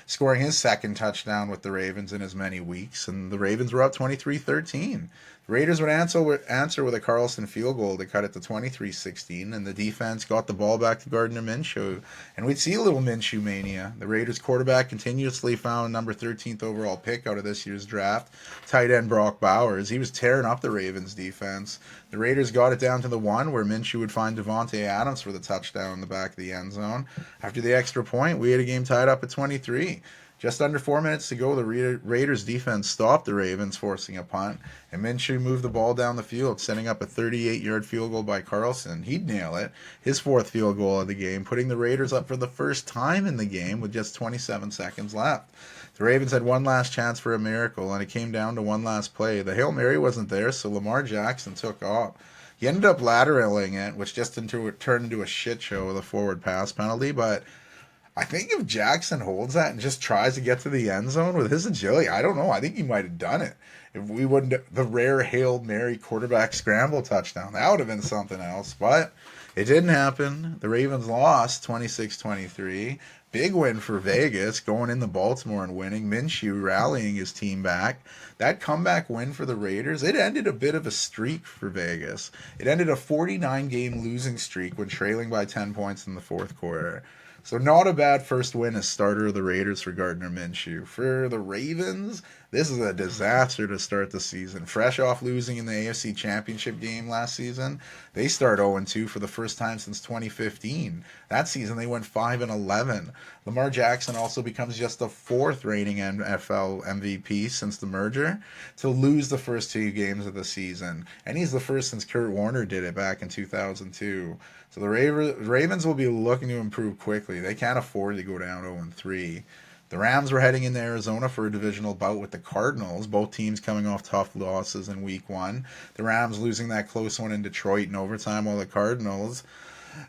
scoring his second touchdown with the Ravens in as many weeks, and the Ravens were up 23-13. The Raiders would answer with a Carlson field goal to cut it to 23-16, and the defense got the ball back to Gardner Minshew, and we'd see a little Minshew mania. The Raiders quarterback continuously found number 13th overall pick out of this year's draft, tight end Brock Bowers. He was tearing up the Ravens defense. The Raiders got it down to the 1 where Minshew would find Devontae Adams for the touchdown in the back of the end zone. After the extra point, we had a game tied up at 23. Just under 4 minutes to go, the Raiders defense stopped the Ravens, forcing a punt, and Minshew moved the ball down the field, setting up a 38-yard field goal by Carlson. He'd nail it, his 4th field goal of the game, putting the Raiders up for the first time in the game with just 27 seconds left. The Ravens had one last chance for a miracle, and it came down to one last play. The Hail Mary wasn't there, so Lamar Jackson took off. He ended up lateraling it, which just turned into a shit show with a forward pass penalty, but I think if Jackson holds that and just tries to get to the end zone with his agility, I don't know. I think he might have done it. If we wouldn't, the rare Hail Mary quarterback scramble touchdown, that would have been something else. But it didn't happen. The Ravens lost 26-23. Big win for Vegas, going into Baltimore and winning. Minshew rallying his team back. That comeback win for the Raiders, it ended a bit of a streak for Vegas. It ended a 49-game losing streak when trailing by 10 points in the fourth quarter. So not a bad first win as starter of the Raiders for Gardner Minshew. For the Ravens, this is a disaster to start the season. Fresh off losing in the AFC Championship game last season, they start 0-2 for the first time since 2015. That season, they went 5-11. Lamar Jackson also becomes just the 4th reigning NFL MVP since the merger to lose the first 2 games of the season. And he's the first since Kurt Warner did it back in 2002. So the Ravens will be looking to improve quickly. They can't afford to go down 0-3. The Rams were heading into Arizona for a divisional bout with the Cardinals, both teams coming off tough losses in Week 1. The Rams losing that close one in Detroit in overtime, while the Cardinals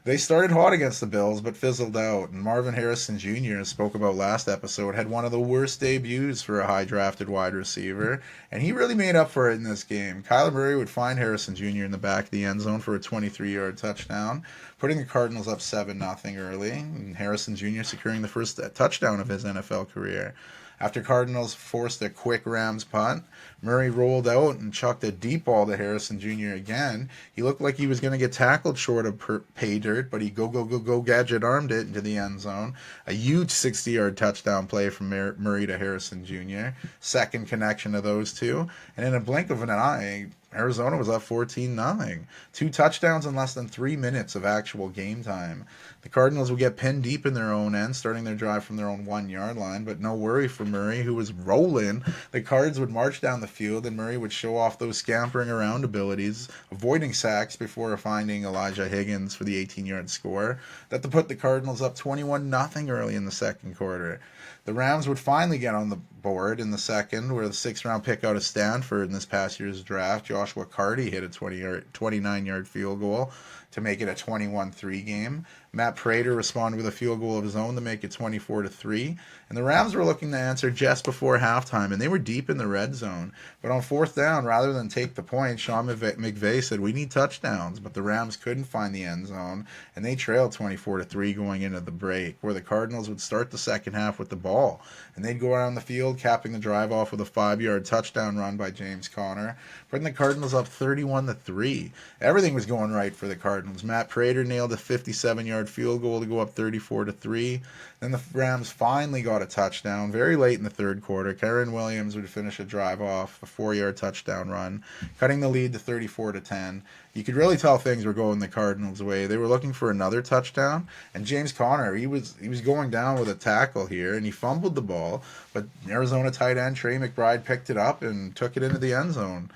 They started hot against the Bills, but fizzled out. And Marvin Harrison Jr., spoke about last episode, had one of the worst debuts for a high drafted wide receiver, and he really made up for it in this game. Kyler Murray would find Harrison Jr. in the back of the end zone for a 23-yard touchdown, putting the Cardinals up 7-0 early, and Harrison Jr. securing the first touchdown of his NFL career. After Cardinals forced a quick Rams punt, Murray rolled out and chucked a deep ball to Harrison Jr. again. He looked like he was going to get tackled short of pay dirt, but he go gadget armed it into the end zone. A huge 60-yard touchdown play from Murray to Harrison Jr. Second connection of those two. And in a blink of an eye, Arizona was up 14-0. 2 touchdowns in less than 3 minutes of actual game time. The Cardinals would get pinned deep in their own end, starting their drive from their own 1-yard line, but no worry for Murray, who was rolling. The Cards would march down the field, and Murray would show off those scampering around abilities, avoiding sacks before finding Elijah Higgins for the 18-yard score. That to put the Cardinals up 21-0 early in the second quarter. The Rams would finally get on the board in the second, where the 6th-round pick out of Stanford in this past year's draft, Joshua Carty, hit a 29-yard field goal to make it a 21-3 game. Matt Prater responded with a field goal of his own to make it 24-3. And the Rams were looking to answer just before halftime, and they were deep in the red zone. But on 4th down, rather than take the point, Sean McVay said, "We need touchdowns." But the Rams couldn't find the end zone, and they trailed 24-3 going into the break, where the Cardinals would start the second half with the ball. And they'd go around the field, capping the drive off with a 5-yard touchdown run by James Conner, putting the Cardinals up 31-3. Everything was going right for the Cardinals. Matt Prater nailed a 57-yard field goal to go up 34-3. Then the Rams finally got a touchdown very late in the third quarter. Kyren Williams would finish a drive off, a 4-yard touchdown run, cutting the lead to 34-10. You could really tell things were going the Cardinals' way. They were looking for another touchdown, and James Conner, he was going down with a tackle here, and he fumbled the ball, but Arizona tight end Trey McBride picked it up and took it into the end zone.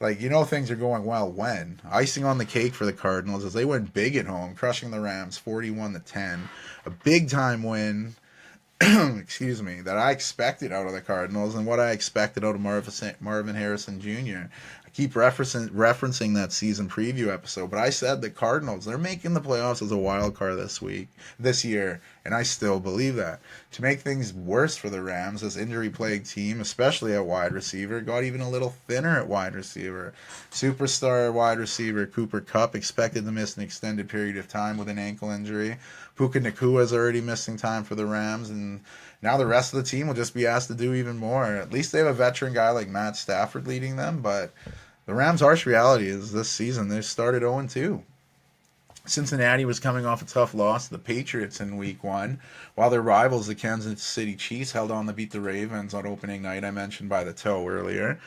Like, things are going well when. Icing on the cake for the Cardinals as they went big at home, crushing the Rams 41-10. A big-time win, excuse me, that I expected out of the Cardinals and what I expected out of Marvin Harrison Jr. I keep referencing that season preview episode, but I said the Cardinals, they're making the playoffs as a wild card this year, and I still believe that. To make things worse for the Rams, this injury-plagued team, especially at wide receiver, got even a little thinner at wide receiver. Superstar wide receiver Cooper Kupp expected to miss an extended period of time with an ankle injury. Puka Nacua is already missing time for the Rams, and now the rest of the team will just be asked to do even more. At least they have a veteran guy like Matt Stafford leading them, but the Rams' harsh reality is this season they started 0-2. Cincinnati was coming off a tough loss to the Patriots in Week 1, while their rivals, the Kansas City Chiefs, held on to beat the Ravens on opening night, I mentioned by the toe earlier.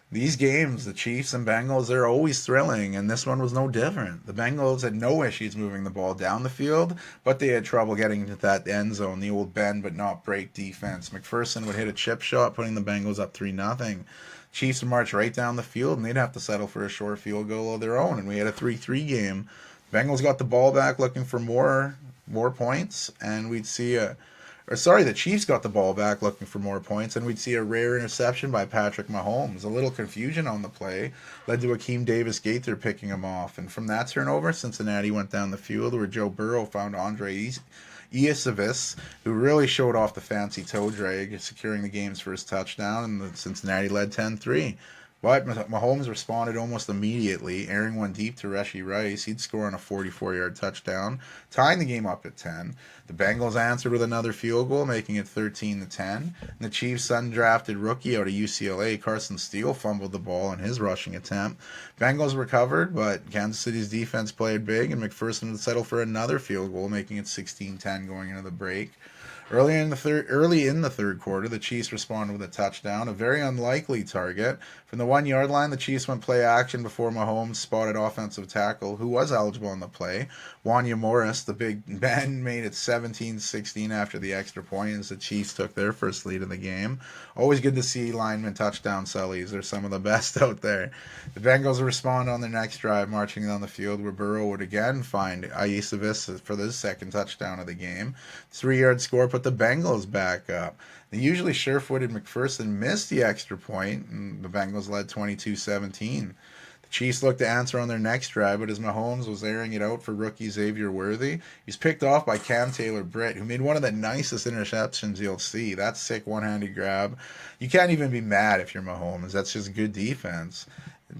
These games, the Chiefs and Bengals, they're always thrilling, and this one was no different. The Bengals had no issues moving the ball down the field, but they had trouble getting into that end zone, the old bend but not break defense. McPherson would hit a chip shot, putting the Bengals up 3-0. Chiefs would march right down the field, and they'd have to settle for a short field goal of their own, and we had a 3-3 game. Bengals got the ball back looking for more points, and the Chiefs got the ball back looking for more points, and we'd see a rare interception by Patrick Mahomes. A little confusion on the play led to Akeem Davis-Gaither picking him off, and from that turnover, Cincinnati went down the field where Joe Burrow found Andre Iosivas, who really showed off the fancy toe drag, securing the game's first touchdown, and Cincinnati led 10-3. But Mahomes responded almost immediately, airing one deep to Rashee Rice. He'd score on a 44-yard touchdown, tying the game up at 10. The Bengals answered with another field goal, making it 13-10. And the Chiefs' undrafted rookie out of UCLA, Carson Steele, fumbled the ball in his rushing attempt. Bengals recovered, but Kansas City's defense played big, and McPherson would settle for another field goal, making it 16-10 going into the break. Early in the third quarter, the Chiefs responded with a touchdown, a very unlikely target. From the 1-yard line, the Chiefs went play action before Mahomes spotted offensive tackle, who was eligible on the play. Wanya Morris, the big Ben, made it 17-16 after the extra point as the Chiefs took their first lead in the game. Always good to see lineman touchdown sellies. They're some of the best out there. The Bengals respond on their next drive, marching down the field where Burrow would again find Iosivas for the second touchdown of the game. 3-yard score put the Bengals back up. The usually sure-footed McPherson missed the extra point, and the Bengals led 22-17. The Chiefs looked to answer on their next drive, but as Mahomes was airing it out for rookie Xavier Worthy, he's picked off by Cam Taylor-Britt, who made one of the nicest interceptions you'll see. That sick one-handed grab. You can't even be mad if you're Mahomes. That's just good defense.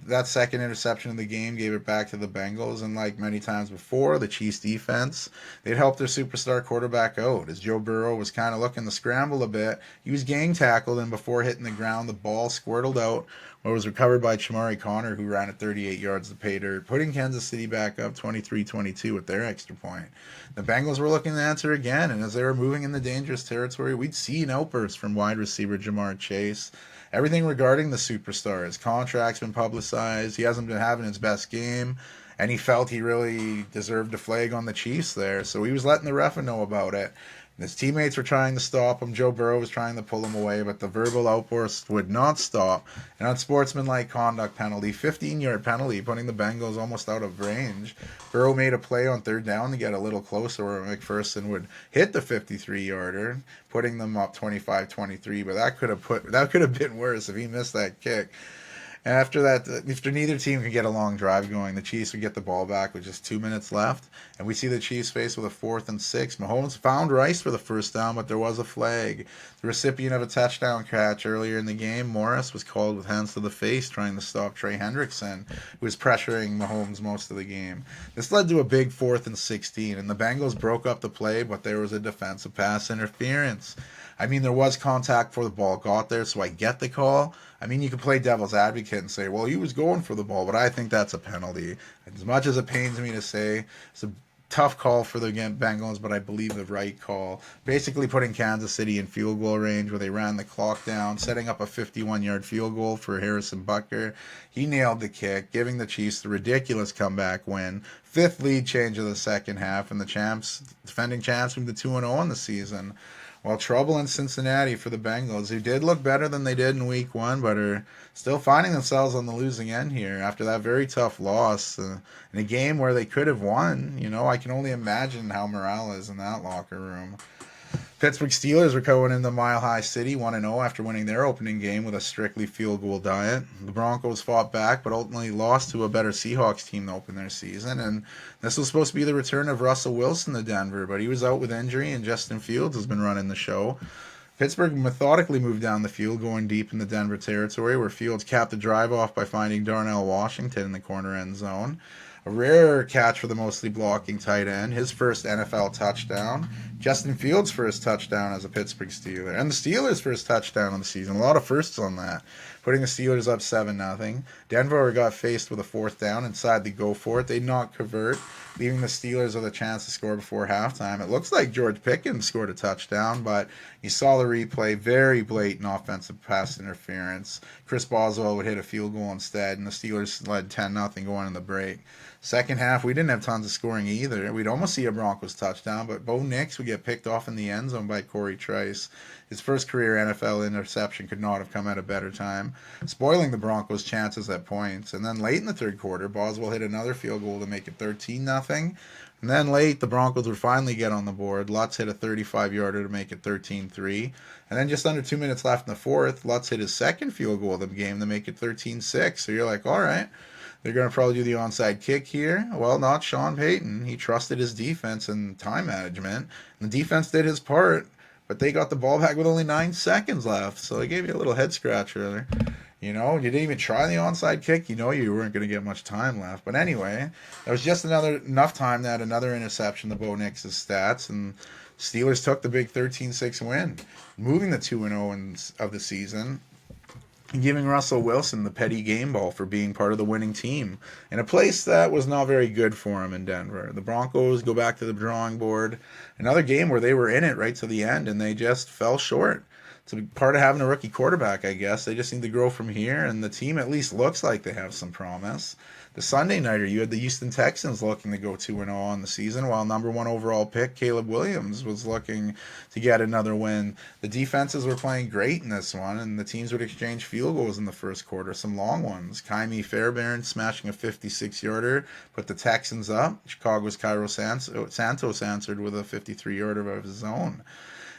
That second interception of the game gave it back to the Bengals, and like many times before, the Chiefs defense, they'd helped their superstar quarterback out. As Joe Burrow was kind of looking to scramble a bit, he was gang tackled, and before hitting the ground, the ball squirtled out, where it was recovered by Chamari Connor, who ran it 38 yards to pay dirt, putting Kansas City back up 23-22 with their extra point. The Bengals were looking to answer again, and as they were moving in the dangerous territory, we'd see an outburst from wide receiver Jamar Chase. Everything regarding the superstar, his contract's been publicized. He hasn't been having his best game, and he felt he really deserved a flag on the Chiefs there. So he was letting the ref know about it. His teammates were trying to stop him. Joe Burrow was trying to pull him away, but the verbal outburst would not stop. And unsportsmanlike conduct penalty, 15-yard penalty, putting the Bengals almost out of range. Burrow made a play on third down to get a little closer where McPherson would hit the 53-yarder, putting them up 25-23. But that could have been worse if he missed that kick. And after that, after neither team could get a long drive going, the Chiefs would get the ball back with just 2 minutes left. And we see the Chiefs faced with a 4th and 6. Mahomes found Rice for the first down, but there was a flag. The recipient of a touchdown catch earlier in the game, Morris, was called with hands to the face trying to stop Trey Hendrickson, who was pressuring Mahomes most of the game. This led to a big 4th and 16, and the Bengals broke up the play, but there was a defensive pass interference. I mean, there was contact before the ball got there, so I get the call. I mean, you could play devil's advocate and say, well, he was going for the ball, but I think that's a penalty. As much as it pains me to say, it's a tough call for the Bengals, but I believe the right call. Basically putting Kansas City in field goal range where they ran the clock down, setting up a 51-yard field goal for Harrison Butker. He nailed the kick, giving the Chiefs the ridiculous comeback win. 5th lead change of the second half, and the defending champs moved to 2-0 in the season. Well, trouble in Cincinnati for the Bengals, who did look better than they did in week 1, but are still finding themselves on the losing end here after that very tough loss in a game where they could have won. You know, I can only imagine how morale is in that locker room. Pittsburgh Steelers were going into Mile High City 1-0 after winning their opening game with a strictly field goal diet. The Broncos fought back, but ultimately lost to a better Seahawks team to open their season. And this was supposed to be the return of Russell Wilson to Denver, but he was out with injury, and Justin Fields has been running the show. Pittsburgh methodically moved down the field, going deep in the Denver territory, where Fields capped the drive off by finding Darnell Washington in the corner end zone. A rare catch for the mostly blocking tight end, his first NFL touchdown. Justin Fields' first touchdown as a Pittsburgh Steeler. And the Steelers' first touchdown of the season. A lot of firsts on that. Putting the Steelers up 7-0. Denver got faced with a 4th down and decided to go for it. They did not convert, leaving the Steelers with a chance to score before halftime. It looks like George Pickens scored a touchdown, but you saw the replay. Very blatant offensive pass interference. Chris Boswell would hit a field goal instead, and the Steelers led 10-0 going in the break. Second half, we didn't have tons of scoring either. We'd almost see a Broncos touchdown, but Bo Nix would get picked off in the end zone by Corey Trice. His first career NFL interception could not have come at a better time, spoiling the Broncos' chances at points. And then late in the third quarter, Boswell hit another field goal to make it 13-0. And then late, the Broncos would finally get on the board. Lutz hit a 35-yarder to make it 13-3. And then just under 2 minutes left in the fourth, Lutz hit his second field goal of the game to make it 13-6. So you're like, all right, they're going to probably do the onside kick here. Well, not Sean Payton. He trusted his defense and time management. And the defense did his part, but they got the ball back with only 9 seconds left. So they gave you a little head scratcher there. You know, you didn't even try the onside kick. You know you weren't going to get much time left. But anyway, there was just enough time to add another interception to Bo Nix's stats, and Steelers took the big 13-6 win, moving the 2-0 of the season, and giving Russell Wilson the petty game ball for being part of the winning team in a place that was not very good for him in Denver. The Broncos go back to the drawing board. Another game where they were in it right to the end, and they just fell short. It's part of having a rookie quarterback, I guess. They just need to grow from here, and the team at least looks like they have some promise. The Sunday nighter, you had the Houston Texans looking to go 2-0 on the season, while number 1 overall pick Caleb Williams was looking to get another win. The defenses were playing great in this one, and the teams would exchange field goals in the first quarter, some long ones. Kaimi Fairbairn smashing a 56-yarder, put the Texans up. Chicago's Cairo Santos answered with a 53-yarder of his own.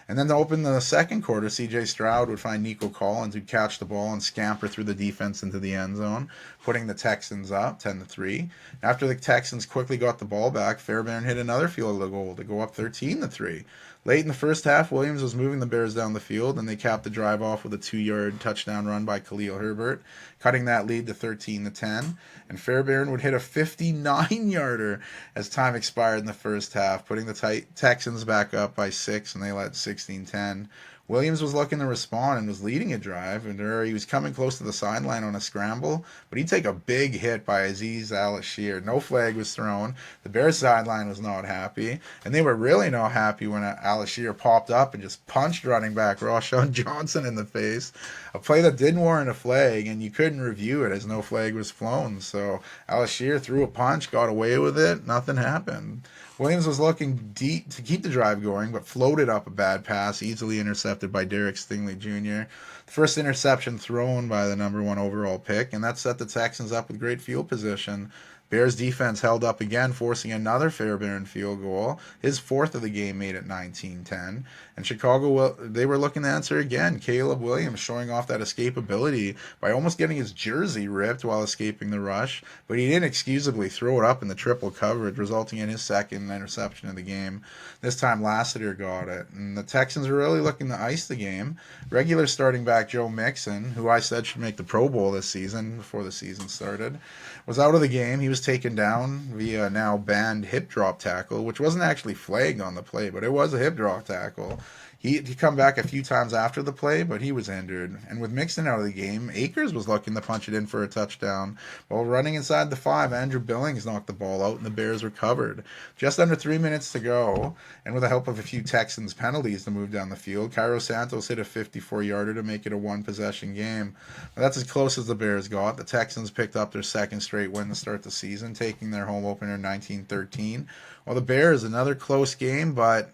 And then to open the second quarter, C.J. Stroud would find Nico Collins, who'd catch the ball and scamper through the defense into the end zone, putting the Texans up 10-3. After the Texans quickly got the ball back, Fairbairn hit another field goal to go up 13-3. Late in the first half, Williams was moving the Bears down the field, and they capped the drive off with a 2-yard touchdown run by Khalil Herbert, cutting that lead to 13-10. And Fairbairn would hit a 59-yarder as time expired in the first half, putting the Texans back up by 6, and they led 16-10. Williams was looking to respond and was leading a drive, and he was coming close to the sideline on a scramble, but he'd take a big hit by Azeez Al-Shaair. No flag was thrown. The Bears sideline was not happy, and they were really not happy when Al-Shaair popped up and just punched running back Roshan Johnson in the face. A play that didn't warrant a flag, and you couldn't review it as no flag was flown. So Al-Shaair threw a punch, got away with it, nothing happened. Williams was looking deep to keep the drive going, but floated up a bad pass, easily intercepted by Derek Stingley Jr. The first interception thrown by the number 1 overall pick, and that set the Texans up with great field position. Bears defense held up again, forcing another Fairbairn field goal. His 4th of the game made it 19-10. And Chicago, they were looking to answer again. Caleb Williams showing off that escapability by almost getting his jersey ripped while escaping the rush. But he didn't excusably throw it up in the triple coverage, resulting in his 2nd interception of the game. This time Lassiter got it. And the Texans were really looking to ice the game. Regular starting back Joe Mixon, who I said should make the Pro Bowl this season before the season started, was out of the game. He was taken down via now banned hip drop tackle, which wasn't actually flagged on the play, but it was a hip drop tackle. He'd come back a few times after the play, but he was injured. And with Mixon out of the game, Akers was looking to punch it in for a touchdown. While running inside the 5, Andrew Billings knocked the ball out, and the Bears recovered. Just under 3 minutes to go, and with the help of a few Texans penalties to move down the field, Cairo Santos hit a 54-yarder to make it a one-possession game. But that's as close as the Bears got. The Texans picked up their 2nd straight win to start the season, taking their home opener 19-13. Well, the Bears, another close game, but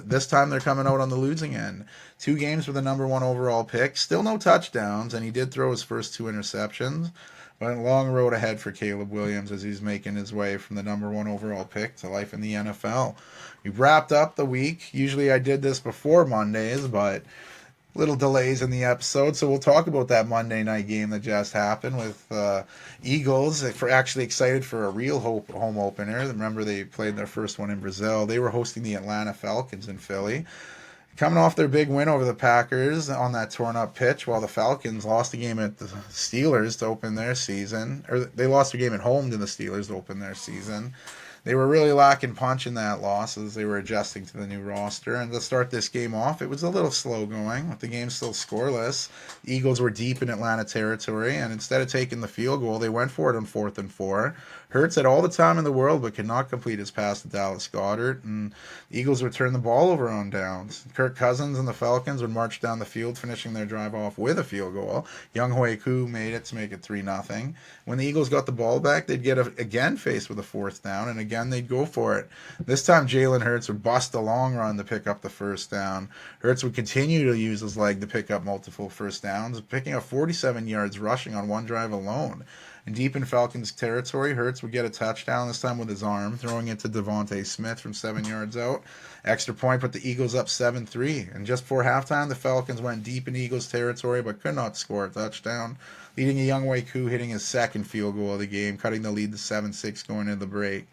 this time they're coming out on the losing end. 2 games with the number 1 overall pick, still no touchdowns, and he did throw his first 2 interceptions. But a long road ahead for Caleb Williams as he's making his way from the number 1 overall pick to life in the NFL. We wrapped up the week. Usually I did this before Mondays, but little delays in the episode, so we'll talk about that Monday night game that just happened with Eagles. For actually excited for a real home opener. Remember, they played their first one in Brazil. They were hosting the Atlanta Falcons in Philly, coming off their big win over the Packers on that torn up pitch, while the Falcons lost the game at the Steelers to open their season, or they lost their game at home to the Steelers to open their season. They were really lacking punch in that loss as they were adjusting to the new roster. And to start this game off, it was a little slow going, with the game still scoreless. The Eagles were deep in Atlanta territory, and instead of taking the field goal, they went for it on 4th and 4. Hurts had all the time in the world, but could not complete his pass to Dallas Goedert, and the Eagles would turn the ball over on downs. Kirk Cousins and the Falcons would march down the field, finishing their drive off with a field goal. Younghoe Koo made it to make it 3-0. When the Eagles got the ball back, they'd get again faced with a 4th down, and again they'd go for it. This time Jalen Hurts would bust a long run to pick up the 1st down. Hurts would continue to use his leg to pick up multiple 1st downs, picking up 47 yards rushing on one drive alone. And deep in Falcons territory, Hurts would get a touchdown, this time with his arm, throwing it to Devontae Smith from 7 yards out. Extra point put the Eagles up 7-3. And just before halftime, the Falcons went deep in Eagles territory but could not score a touchdown, leading a Younghoe Koo hitting his 2nd field goal of the game, cutting the lead to 7-6 going into the break.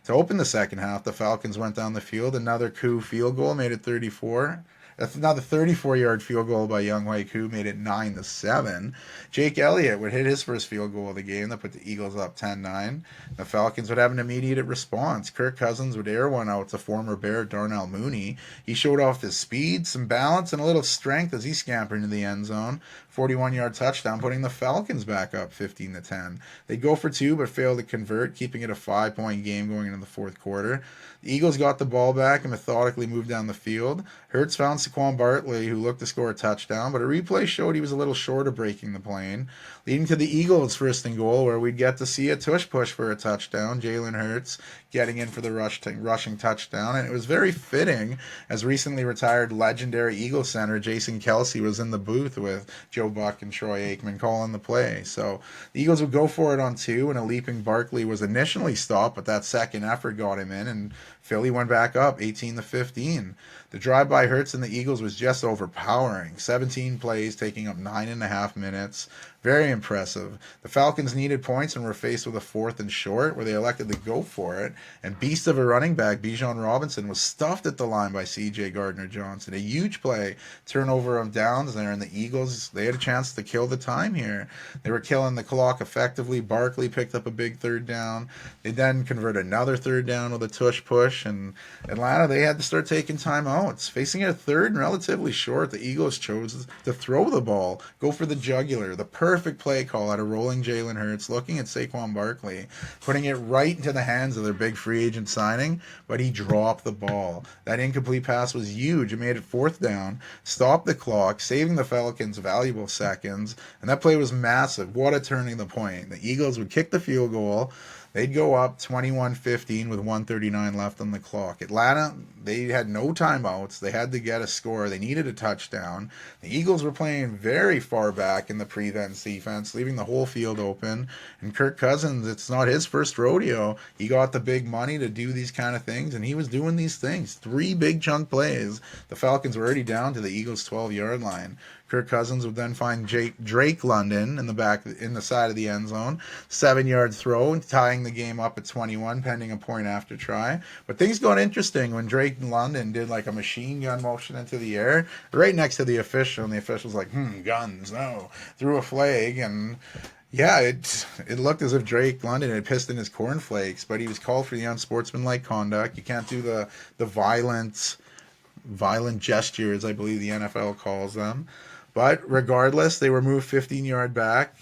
To open the second half, the Falcons went down the field. Another Koo field goal made it 34. Another 34-yard field goal by Younghoe Koo made it 9-7. Jake Elliott would hit his first field goal of the game that put the Eagles up 10-9. The Falcons would have an immediate response. Kirk Cousins would air one out to former Bear Darnell Mooney. He showed off his speed, some balance, and a little strength as he scampered into the end zone. 41-yard touchdown, putting the Falcons back up 15-10. They'd go for 2 but failed to convert, keeping it a 5-point game going into the 4th quarter. The Eagles got the ball back and methodically moved down the field. Hurts found Saquon Barkley, who looked to score a touchdown, but a replay showed he was a little short of breaking the plane, leading to the Eagles' 1st and goal, where we'd get to see a tush push for a touchdown. Jalen Hurts getting in for the rushing touchdown, and it was very fitting as recently retired legendary Eagles center Jason Kelce was in the booth with Joe Joe Buck and Troy Aikman calling the play. So the Eagles would go for it on 2, and a leaping Barkley was initially stopped, but that second effort got him in, and Philly went back up 18-15. The drive by Hurts and the Eagles was just overpowering. 17 plays, taking up 9.5 minutes. Very impressive. The Falcons needed points and were faced with a 4th and short, where they elected to go for it. And beast of a running back, Bijan Robinson, was stuffed at the line by C.J. Gardner-Johnson. A huge play, turnover of downs there, and the Eagles, they had a chance to kill the time here. They were killing the clock effectively. Barkley picked up a big 3rd down. They then converted another 3rd down with a tush push, and Atlanta, they had to start taking timeouts. Facing a 3rd and relatively short, the Eagles chose to throw the ball, go for the jugular, the perfect play call out of rolling Jalen Hurts, looking at Saquon Barkley, putting it right into the hands of their big free agent signing, but he dropped the ball. That incomplete pass was huge. It made it 4th down, stopped the clock, saving the Falcons valuable seconds, and that play was massive. What a turning the point. The Eagles would kick the field goal. They'd go up 21-15 with 1:39 left on the clock. Atlanta, they had no timeouts. They had to get a score. They needed a touchdown. The Eagles were playing very far back in the prevent defense, leaving the whole field open. And Kirk Cousins, it's not his first rodeo. He got the big money to do these kind of things, and he was doing these things. 3 big chunk plays. The Falcons were already down to the Eagles' 12-yard line. Kirk Cousins would then find Drake London in the side of the end zone. 7-yard throw, tying the game up at 21, pending a point after try. But things got interesting when Drake London did like a machine gun motion into the air right next to the official, and the official's like, guns, no. Threw a flag, and yeah, it looked as if Drake London had pissed in his cornflakes, but he was called for the unsportsmanlike conduct. You can't do the violent gestures, I believe the NFL calls them. But regardless, they were moved 15-yard back,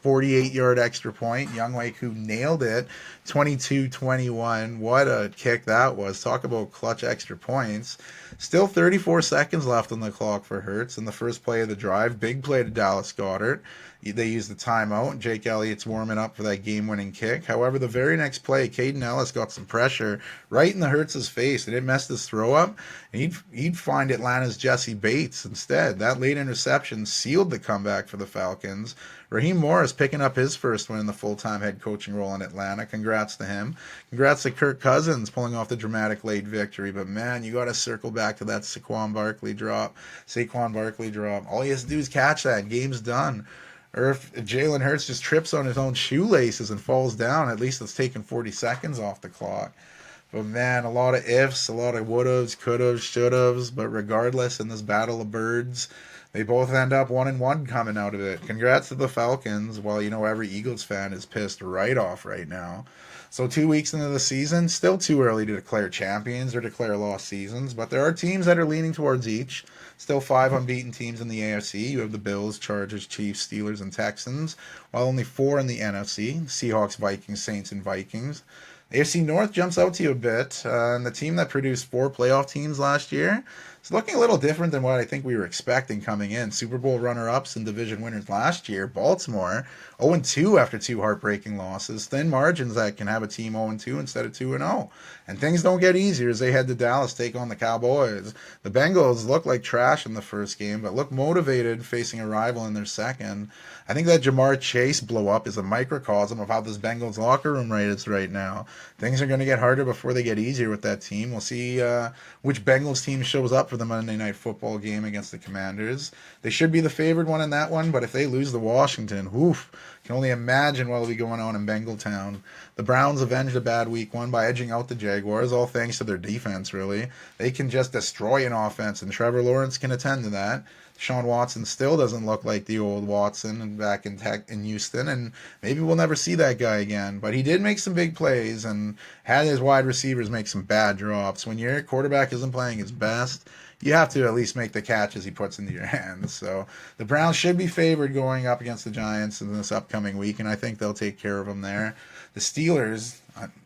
48-yard extra point. Younghoe Koo nailed it, 22-21. What a kick that was. Talk about clutch extra points. Still 34 seconds left on the clock for Hurts in the first play of the drive. Big play to Dallas Goedert. They used the timeout. Jake Elliott's warming up for that game-winning kick. However, the very next play, Caden Ellis got some pressure right in the Hurts' face, and it messed his throw up. And he'd find Atlanta's Jesse Bates instead. That late interception sealed the comeback for the Falcons. Raheem Morris picking up his first win in the full-time head coaching role in Atlanta. Congrats to him. Congrats to Kirk Cousins pulling off the dramatic late victory. But, man, you got to circle back to that Saquon Barkley drop. All he has to do is catch that. Game's done. Or if Jalen Hurts just trips on his own shoelaces and falls down, at least it's taken 40 seconds off the clock. But, man, a lot of ifs, a lot of would-haves, could-haves, should-haves. But regardless, in this battle of birds, they both end up 1-1 coming out of it. Congrats to the Falcons, while every Eagles fan is pissed right off right now. So 2 weeks into the season, still too early to declare champions or declare lost seasons, but there are teams that are leaning towards each. Still 5 unbeaten teams in the AFC. You have the Bills, Chargers, Chiefs, Steelers, and Texans, while only 4 in the NFC, Seahawks, Vikings, Saints, and Vikings. AFC North jumps out to you a bit, and the team that produced 4 playoff teams last year is looking a little different than what I think we were expecting coming in. Super Bowl runner-ups and division winners last year, Baltimore, 0-2 after 2 heartbreaking losses. Thin margins that can have a team 0-2 instead of 2-0. And things don't get easier as they head to Dallas to take on the Cowboys. The Bengals look like trash in the first game, but look motivated facing a rival in their second. I think that Jamar Chase blow-up is a microcosm of how this Bengals locker room is right now. Things are going to get harder before they get easier with that team. We'll see which Bengals team shows up for the Monday Night Football game against the Commanders. They should be the favored one in that one, but if they lose to Washington, can only imagine what will be going on in Bengaltown. The Browns avenged a bad week 1 by edging out the Jaguars, all thanks to their defense, really. They can just destroy an offense, and Trevor Lawrence can attend to that. Deshaun Watson still doesn't look like the old Watson back in Houston, and maybe we'll never see that guy again. But he did make some big plays and had his wide receivers make some bad drops. When your quarterback isn't playing his best, you have to at least make the catches he puts into your hands. So the Browns should be favored going up against the Giants in this upcoming week, and I think they'll take care of them there. The Steelers,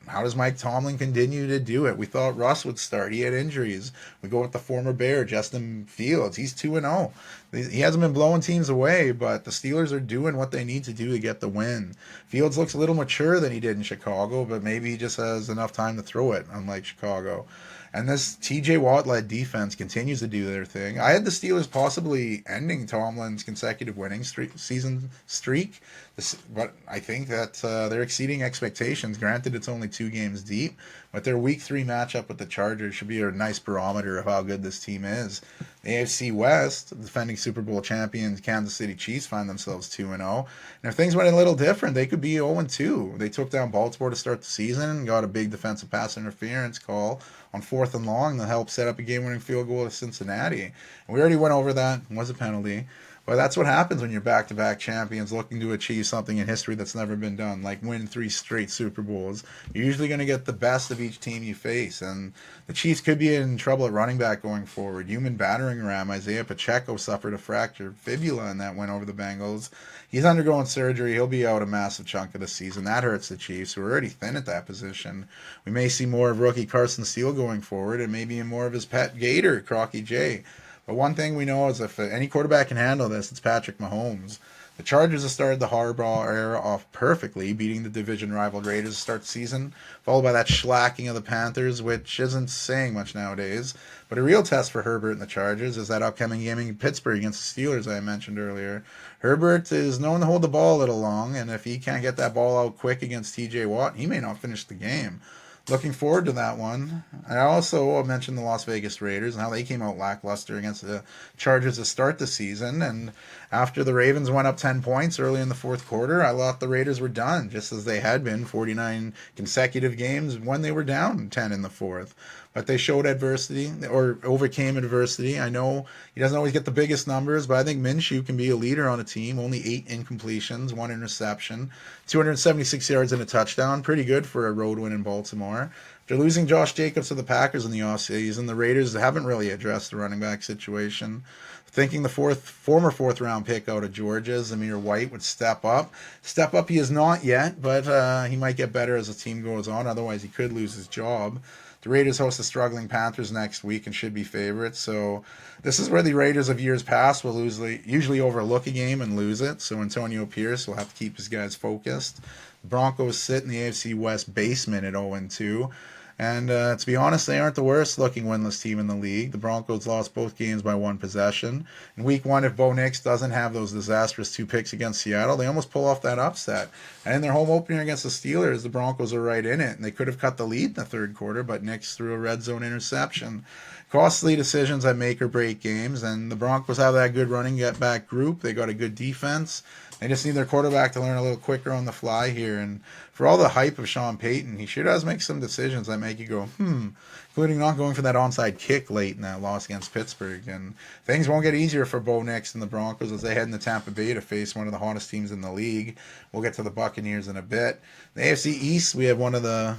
how does Mike Tomlin continue to do it? We thought Russ would start. He had injuries. We go with the former Bear, Justin Fields. He's 2-0. He hasn't been blowing teams away, but the Steelers are doing what they need to do to get the win. Fields looks a little mature than he did in Chicago, but maybe he just has enough time to throw it, unlike Chicago. And this TJ Watt-led defense continues to do their thing. I had the Steelers possibly ending Tomlin's consecutive winning season streak, but I think that they're exceeding expectations. Granted, it's only 2 games deep, but their Week 3 matchup with the Chargers should be a nice barometer of how good this team is. The AFC West, defending Super Bowl champions Kansas City Chiefs, find themselves 2-0. And if things went a little different, they could be 0-2. They took down Baltimore to start the season and got a big defensive pass interference call on 4th and long to help set up a game-winning field goal to Cincinnati. And we already went over that. It was a penalty. But that's what happens when you're back-to-back champions looking to achieve something in history that's never been done, like win 3 straight Super Bowls. You're usually going to get the best of each team you face, and the Chiefs could be in trouble at running back going forward. Human battering ram Isaiah Pacheco suffered a fractured fibula and that went over the Bengals. He's undergoing surgery. He'll be out a massive chunk of the season. That hurts the Chiefs, who are already thin at that position. We may see more of rookie Carson Steele going forward, and maybe more of his pet Gator, Crocky J. But one thing we know is if any quarterback can handle this, it's Patrick Mahomes. The Chargers have started the Harbaugh era off perfectly, beating the division rival Raiders to start the season, followed by that shellacking of the Panthers, which isn't saying much nowadays. But a real test for Herbert and the Chargers is that upcoming game in Pittsburgh against the Steelers I mentioned earlier. Herbert is known to hold the ball a little long, and if he can't get that ball out quick against TJ Watt, he may not finish the game. Looking forward to that one. I also mentioned the Las Vegas Raiders and how they came out lackluster against the Chargers to start the season. And after the Ravens went up 10 points early in the fourth quarter, I thought the Raiders were done, just as they had been 49 consecutive games when they were down 10 in the fourth. But they showed adversity or overcame adversity. I know he doesn't always get the biggest numbers, but I think Minshew can be a leader on a team. Only 8 incompletions, 1 interception, 276 yards and a touchdown. Pretty good for a road win in Baltimore. After losing Josh Jacobs to the Packers in the offseason, the Raiders haven't really addressed the running back situation. Thinking the former fourth-round pick out of Georgia, Zamir White, would step up. Step up he is not yet, but he might get better as the team goes on. Otherwise, he could lose his job. The Raiders host the struggling Panthers next week and should be favorites. So this is where the Raiders of years past will usually overlook a game and lose it. So Antonio Pierce will have to keep his guys focused. The Broncos sit in the AFC West basement at 0-2. And to be honest, they aren't the worst looking winless team in the league. The Broncos lost both games by 1 possession. In week 1, if Bo Nix doesn't have those disastrous 2 picks against Seattle, they almost pull off that upset. And in their home opener against the Steelers, the Broncos are right in it. And they could have cut the lead in the third quarter, but Nix threw a red zone interception. Costly decisions that make or break games. And the Broncos have that good running get back group. They got a good defense. They just need their quarterback to learn a little quicker on the fly here. And for all the hype of Sean Payton, he sure does make some decisions that make you go, including not going for that onside kick late in that loss against Pittsburgh. And things won't get easier for Bo Nix and the Broncos as they head into Tampa Bay to face one of the hottest teams in the league. We'll get to the Buccaneers in a bit. The AFC East, we have one of the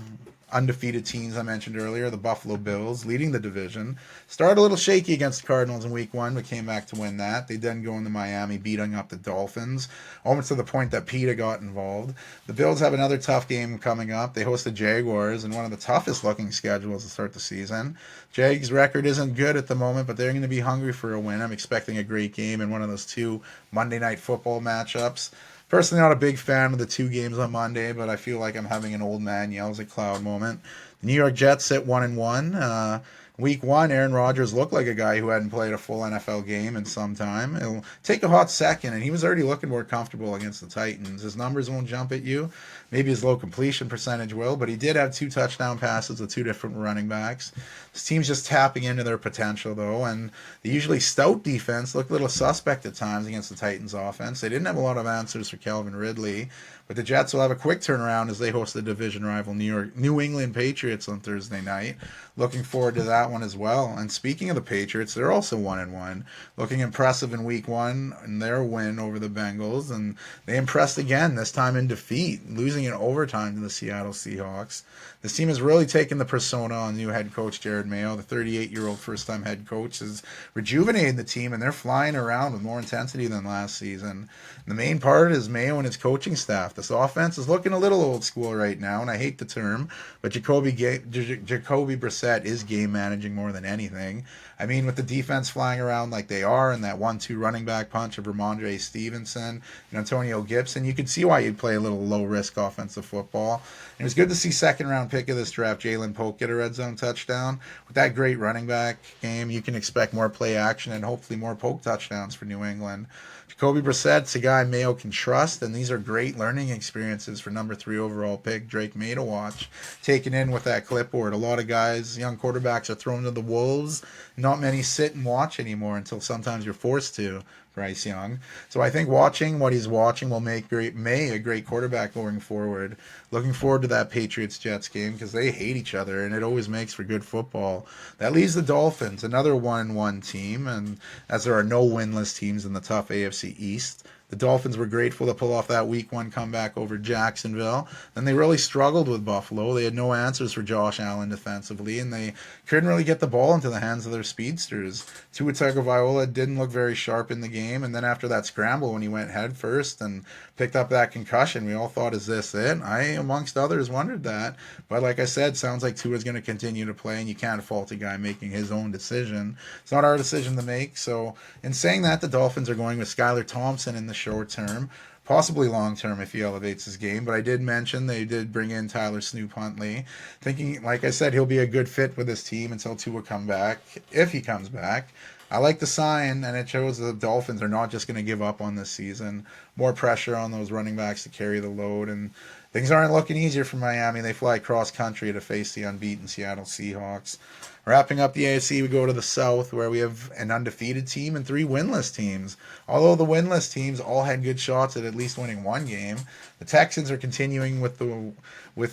undefeated teams I mentioned earlier, the Buffalo Bills, leading the division. Started a little shaky against the Cardinals in week 1, but came back to win that. They then go into Miami, beating up the Dolphins, almost to the point that PETA got involved. The Bills have another tough game coming up. They host the Jaguars in one of the toughest looking schedules to start the season. Jags' record isn't good at the moment, but they're going to be hungry for a win. I'm expecting a great game in one of those 2 Monday Night Football matchups. Personally, not a big fan of the 2 games on Monday, but I feel like I'm having an old man yells at cloud moment. The New York Jets sit 1-1. Week 1, Aaron Rodgers looked like a guy who hadn't played a full NFL game in some time. It'll take a hot second, and he was already looking more comfortable against the Titans. His numbers won't jump at you. Maybe his low completion percentage will, but he did have 2 touchdown passes with 2 different running backs. This team's just tapping into their potential, though, and the usually stout defense looked a little suspect at times against the Titans' offense. They didn't have a lot of answers for Calvin Ridley, but the Jets will have a quick turnaround as they host the division rival New England Patriots on Thursday night. Looking forward to that one as well. And speaking of the Patriots, they're also 1-1, looking impressive in week 1 in their win over the Bengals, and they impressed again, this time in defeat, losing in overtime to the Seattle Seahawks. This team has really taken the persona on new head coach Jared Mayo. The 38-year-old first-time head coach has rejuvenated the team, and they're flying around with more intensity than last season. And the main part is Mayo and his coaching staff. This offense is looking a little old school right now, and I hate the term, but Jacoby Brissett is game managing more than anything. I mean, with the defense flying around like they are and that 1-2 running back punch of Ramondre Stevenson and Antonio Gibson, you could see why you'd play a little low-risk offensive football. And it was good to see second-round pick of this draft, Jalen Polk, get a red zone touchdown. With that great running back game, you can expect more play action and hopefully more Polk touchdowns for New England. Jacoby Brissett's a guy Mayo can trust, and these are great learning experiences for number 3 overall pick Drake May to watch. Taken in with that clipboard. A lot of guys, young quarterbacks, are thrown to the wolves. Not many sit and watch anymore until sometimes you're forced to. Bryce Young. So I think watching what he's watching will make May a great quarterback going forward. Looking forward to that Patriots-Jets game because they hate each other and it always makes for good football. That leaves the Dolphins, another 1-1 team, and as there are no winless teams in the tough AFC East. The Dolphins were grateful to pull off that Week 1 comeback over Jacksonville. Then they really struggled with Buffalo. They had no answers for Josh Allen defensively, and they couldn't really get the ball into the hands of their speedsters. Tua Tagovailoa didn't look very sharp in the game, and then after that scramble when he went head first and picked up that concussion, we all thought, is this it? I, amongst others, wondered that. But like I said, sounds like Tua's going to continue to play, and you can't fault a guy making his own decision. It's not our decision to make. So in saying that, the Dolphins are going with Skylar Thompson in the short term, possibly long term if he elevates his game. But I did mention they did bring in Tyler Snoop Huntley, thinking, like I said, he'll be a good fit with this team until Tua come back, if he comes back. I like the sign, and it shows the Dolphins are not just going to give up on this season. More pressure on those running backs to carry the load, and things aren't looking easier for Miami. They fly cross country to face the unbeaten Seattle Seahawks. Wrapping up the AFC, we go to the South, where we have an undefeated team and 3 winless teams. Although the winless teams all had good shots at least winning one game, the Texans are continuing with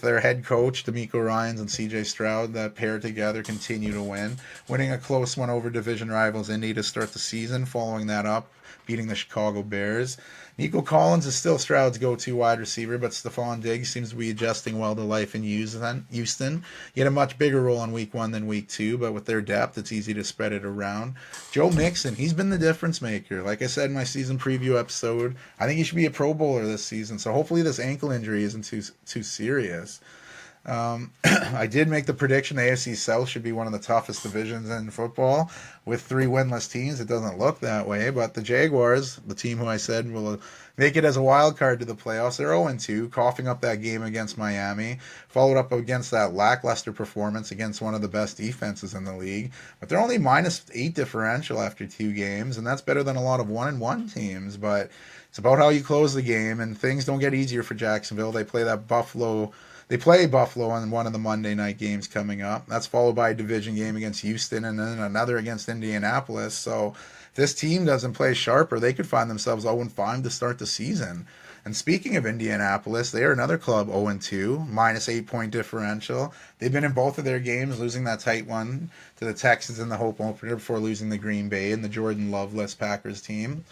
their head coach, DeMeco Ryans and C.J. Stroud. That pair together continue to win, winning a close one over division rivals Indy to start the season, following that up, beating the Chicago Bears. Nico Collins is still Stroud's go-to wide receiver, but Stephon Diggs seems to be adjusting well to life in Houston. He had a much bigger role in Week 1 than Week 2, but with their depth, it's easy to spread it around. Joe Mixon, he's been the difference maker. Like I said in my season preview episode, I think he should be a Pro Bowler this season, so hopefully this ankle injury isn't too serious. I did make the prediction the AFC South should be one of the toughest divisions in football with 3 winless teams. It doesn't look that way, but the Jaguars, the team who I said will make it as a wild card to the playoffs, they're 0-2, coughing up that game against Miami, followed up against that lackluster performance against one of the best defenses in the league. But they're only -8 differential after 2 games, and that's better than a lot of 1-1 teams. But it's about how you close the game, and things don't get easier for Jacksonville. They play Buffalo on one of the Monday night games coming up. That's followed by a division game against Houston and then another against Indianapolis. So if this team doesn't play sharper, they could find themselves 0-5 to start the season. And speaking of Indianapolis, they are another club 0-2, -8-point differential. They've been in both of their games, losing that tight one to the Texans in the Hope opener before losing the Green Bay and the Jordan Loveless Packers team.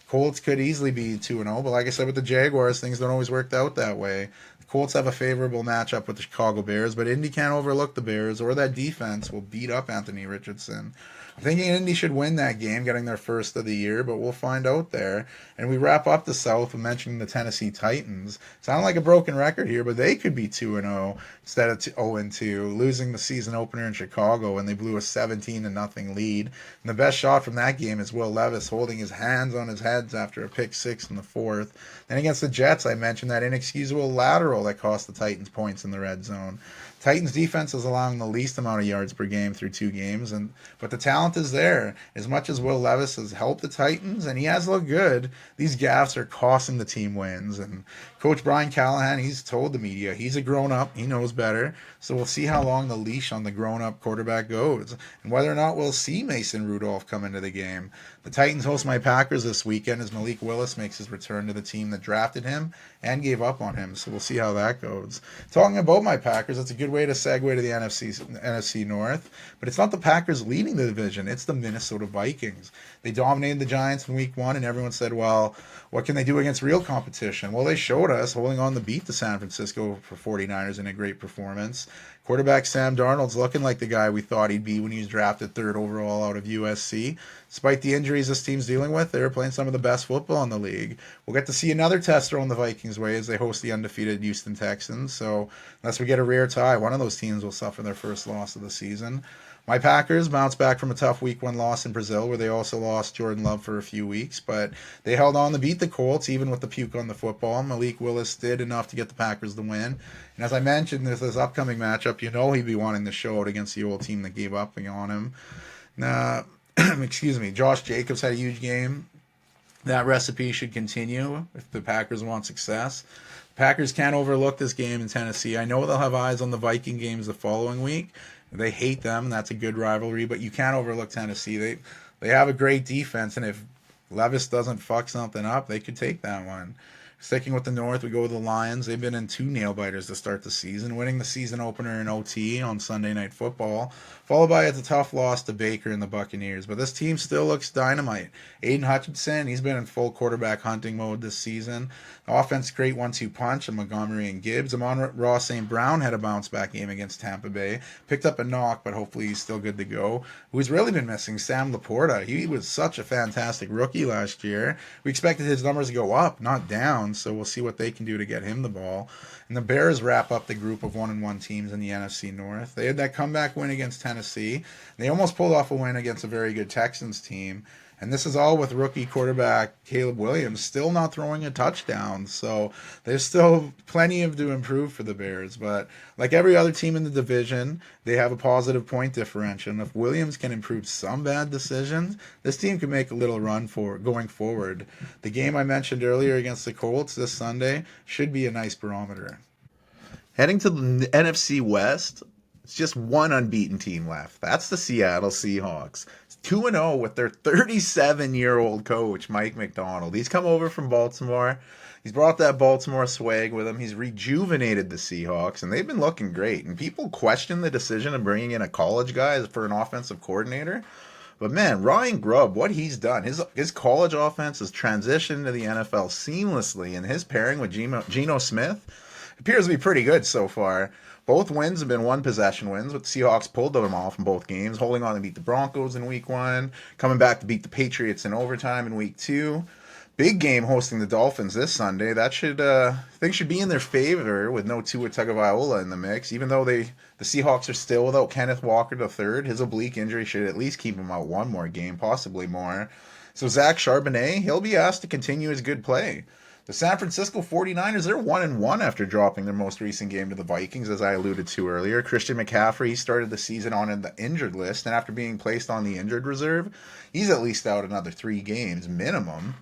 Colts could easily be 2-0, but like I said with the Jaguars, things don't always work out that way. The Colts have a favorable matchup with the Chicago Bears, but Indy can't overlook the Bears, or that defense will beat up Anthony Richardson. I'm thinking Indy should win that game, getting their first of the year, but we'll find out there. And we wrap up the South with mentioning the Tennessee Titans. Sound like a broken record here, but they could be 2-0 instead of 0-2, losing the season opener in Chicago when they blew a 17-0 lead. And the best shot from that game is Will Levis holding his hands on his heads after a pick 6 in the 4th. Then against the Jets, I mentioned that inexcusable lateral that cost the Titans points in the red zone. Titans defense is allowing the least amount of yards per game through 2 games, but the talent is there. As much as Will Levis has helped the Titans, and he has looked good, these gaffes are costing the team wins. And Coach Brian Callahan, he's told the media he's a grown-up, he knows better, so we'll see how long the leash on the grown-up quarterback goes, and whether or not we'll see Mason Rudolph come into the game. The Titans host my Packers this weekend as Malik Willis makes his return to the team that drafted him and gave up on him, so we'll see how that goes. Talking about my Packers, that's a good way to segue to the NFC North, but it's not the Packers leading the division, it's the Minnesota Vikings. They dominated the Giants in Week 1, and everyone said, well, what can they do against real competition? Well, they showed us, holding on to beat the San Francisco 49ers in a great performance. Quarterback Sam Darnold's looking like the guy we thought he'd be when he was drafted 3rd overall out of USC. Despite the injuries this team's dealing with, they're playing some of the best football in the league. We'll get to see another tester on the Vikings' way as they host the undefeated Houston Texans. So unless we get a rare tie, one of those teams will suffer their first loss of the season. My Packers bounced back from a tough week 1 loss in Brazil, where they also lost Jordan Love for a few weeks, but they held on to beat the Colts, even with the puke on the football. Malik Willis did enough to get the Packers the win. And as I mentioned, there's this upcoming matchup. You know he'd be wanting to show it against the old team that gave up on him. Now, excuse me, Josh Jacobs had a huge game. That recipe should continue if the Packers want success. Packers can't overlook this game in Tennessee. I know they'll have eyes on the Viking games the following week. They hate them. That's a good rivalry, but you can't overlook Tennessee. They have a great defense, and if Levis doesn't fuck something up, they could take that one. Sticking with the North, we go with the Lions. They've been in 2 nail-biters to start the season, winning the season opener in OT on Sunday Night Football, followed by a tough loss to Baker and the Buccaneers. But this team still looks dynamite. Aiden Hutchinson, he's been in full quarterback hunting mode this season. The offense, great 1-2 punch of Montgomery and Gibbs. Amon-Ra St. Brown had a bounce-back game against Tampa Bay. Picked up a knock, but hopefully he's still good to go. Who's really been missing, Sam Laporta. He was such a fantastic rookie last year. We expected his numbers to go up, not down. So we'll see what they can do to get him the ball. And the Bears wrap up the group of 1-1 teams in the NFC North. They had that comeback win against Tennessee. They almost pulled off a win against a very good Texans team. And this is all with rookie quarterback Caleb Williams still not throwing a touchdown. So there's still plenty of to improve for the Bears. But like every other team in the division, they have a positive point differential. And if Williams can improve some bad decisions, this team can make a little run for going forward. The game I mentioned earlier against the Colts this Sunday should be a nice barometer. Heading to the NFC West, it's just one unbeaten team left. That's the Seattle Seahawks. 2-0 with their 37-year-old coach, Mike Macdonald. He's come over from Baltimore. He's brought that Baltimore swag with him. He's rejuvenated the Seahawks, and they've been looking great. And people question the decision of bringing in a college guy for an offensive coordinator. But man, Ryan Grubb, what he's done, his college offense has transitioned to the NFL seamlessly, and his pairing with Geno Smith appears to be pretty good so far. Both wins have been 1-possession wins, but the Seahawks pulled them off in both games, holding on to beat the Broncos in Week 1, coming back to beat the Patriots in overtime in Week 2. Big game hosting the Dolphins this Sunday. That things should be in their favor with no Tua Tagovailoa in the mix, even though the Seahawks are still without Kenneth Walker III. His oblique injury should at least keep him out one more game, possibly more. So Zach Charbonnet, he'll be asked to continue his good play. The San Francisco 49ers, they're 1-1 after dropping their most recent game to the Vikings, as I alluded to earlier. Christian McCaffrey started the season on the injured list, and after being placed on the injured reserve, he's at least out another 3 games minimum.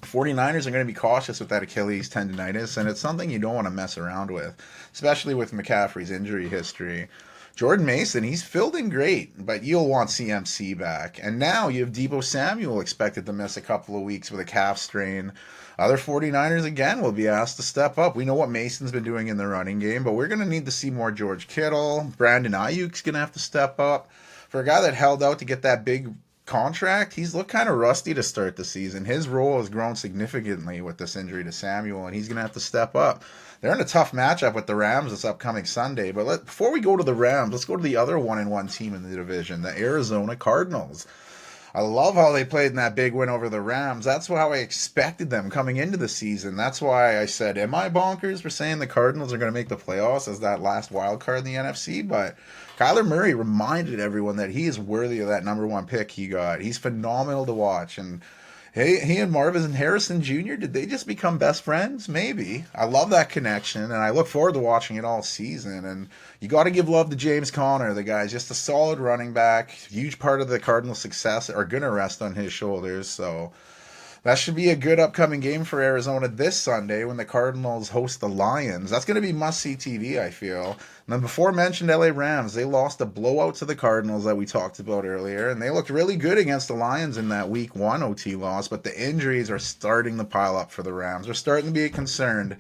The 49ers are going to be cautious with that Achilles tendonitis, and it's something you don't want to mess around with, especially with McCaffrey's injury history. Jordan Mason, he's filled in great, but you'll want CMC back. And now you have Deebo Samuel expected to miss a couple of weeks with a calf strain. Other 49ers, again, will be asked to step up. We know what Mason's been doing in the running game, but we're going to need to see more George Kittle. Brandon Ayuk's going to have to step up. For a guy that held out to get that big contract, he's looked kind of rusty to start the season. His role has grown significantly with this injury to Samuel, and he's going to have to step up. They're in a tough matchup with the Rams this upcoming Sunday, but before we go to the Rams, let's go to the other 1-1 team in the division, the Arizona Cardinals. I love how they played in that big win over the Rams. That's how I expected them coming into the season. That's why I said, am I bonkers for saying the Cardinals are going to make the playoffs as that last wild card in the NFC? But Kyler Murray reminded everyone that he is worthy of that number 1 pick he got. He's phenomenal to watch. And he and Marvin Harrison Jr., did they just become best friends? Maybe. I love that connection, and I look forward to watching it all season. And you got to give love to James Conner. The guy's just a solid running back. Huge part of the Cardinals' success are going to rest on his shoulders. So that should be a good upcoming game for Arizona this Sunday when the Cardinals host the Lions. That's going to be must-see TV, I feel. And the before-mentioned LA Rams, they lost a blowout to the Cardinals that we talked about earlier, and they looked really good against the Lions in that Week 1 OT loss, but the injuries are starting to pile up for the Rams. They're starting to be concerned.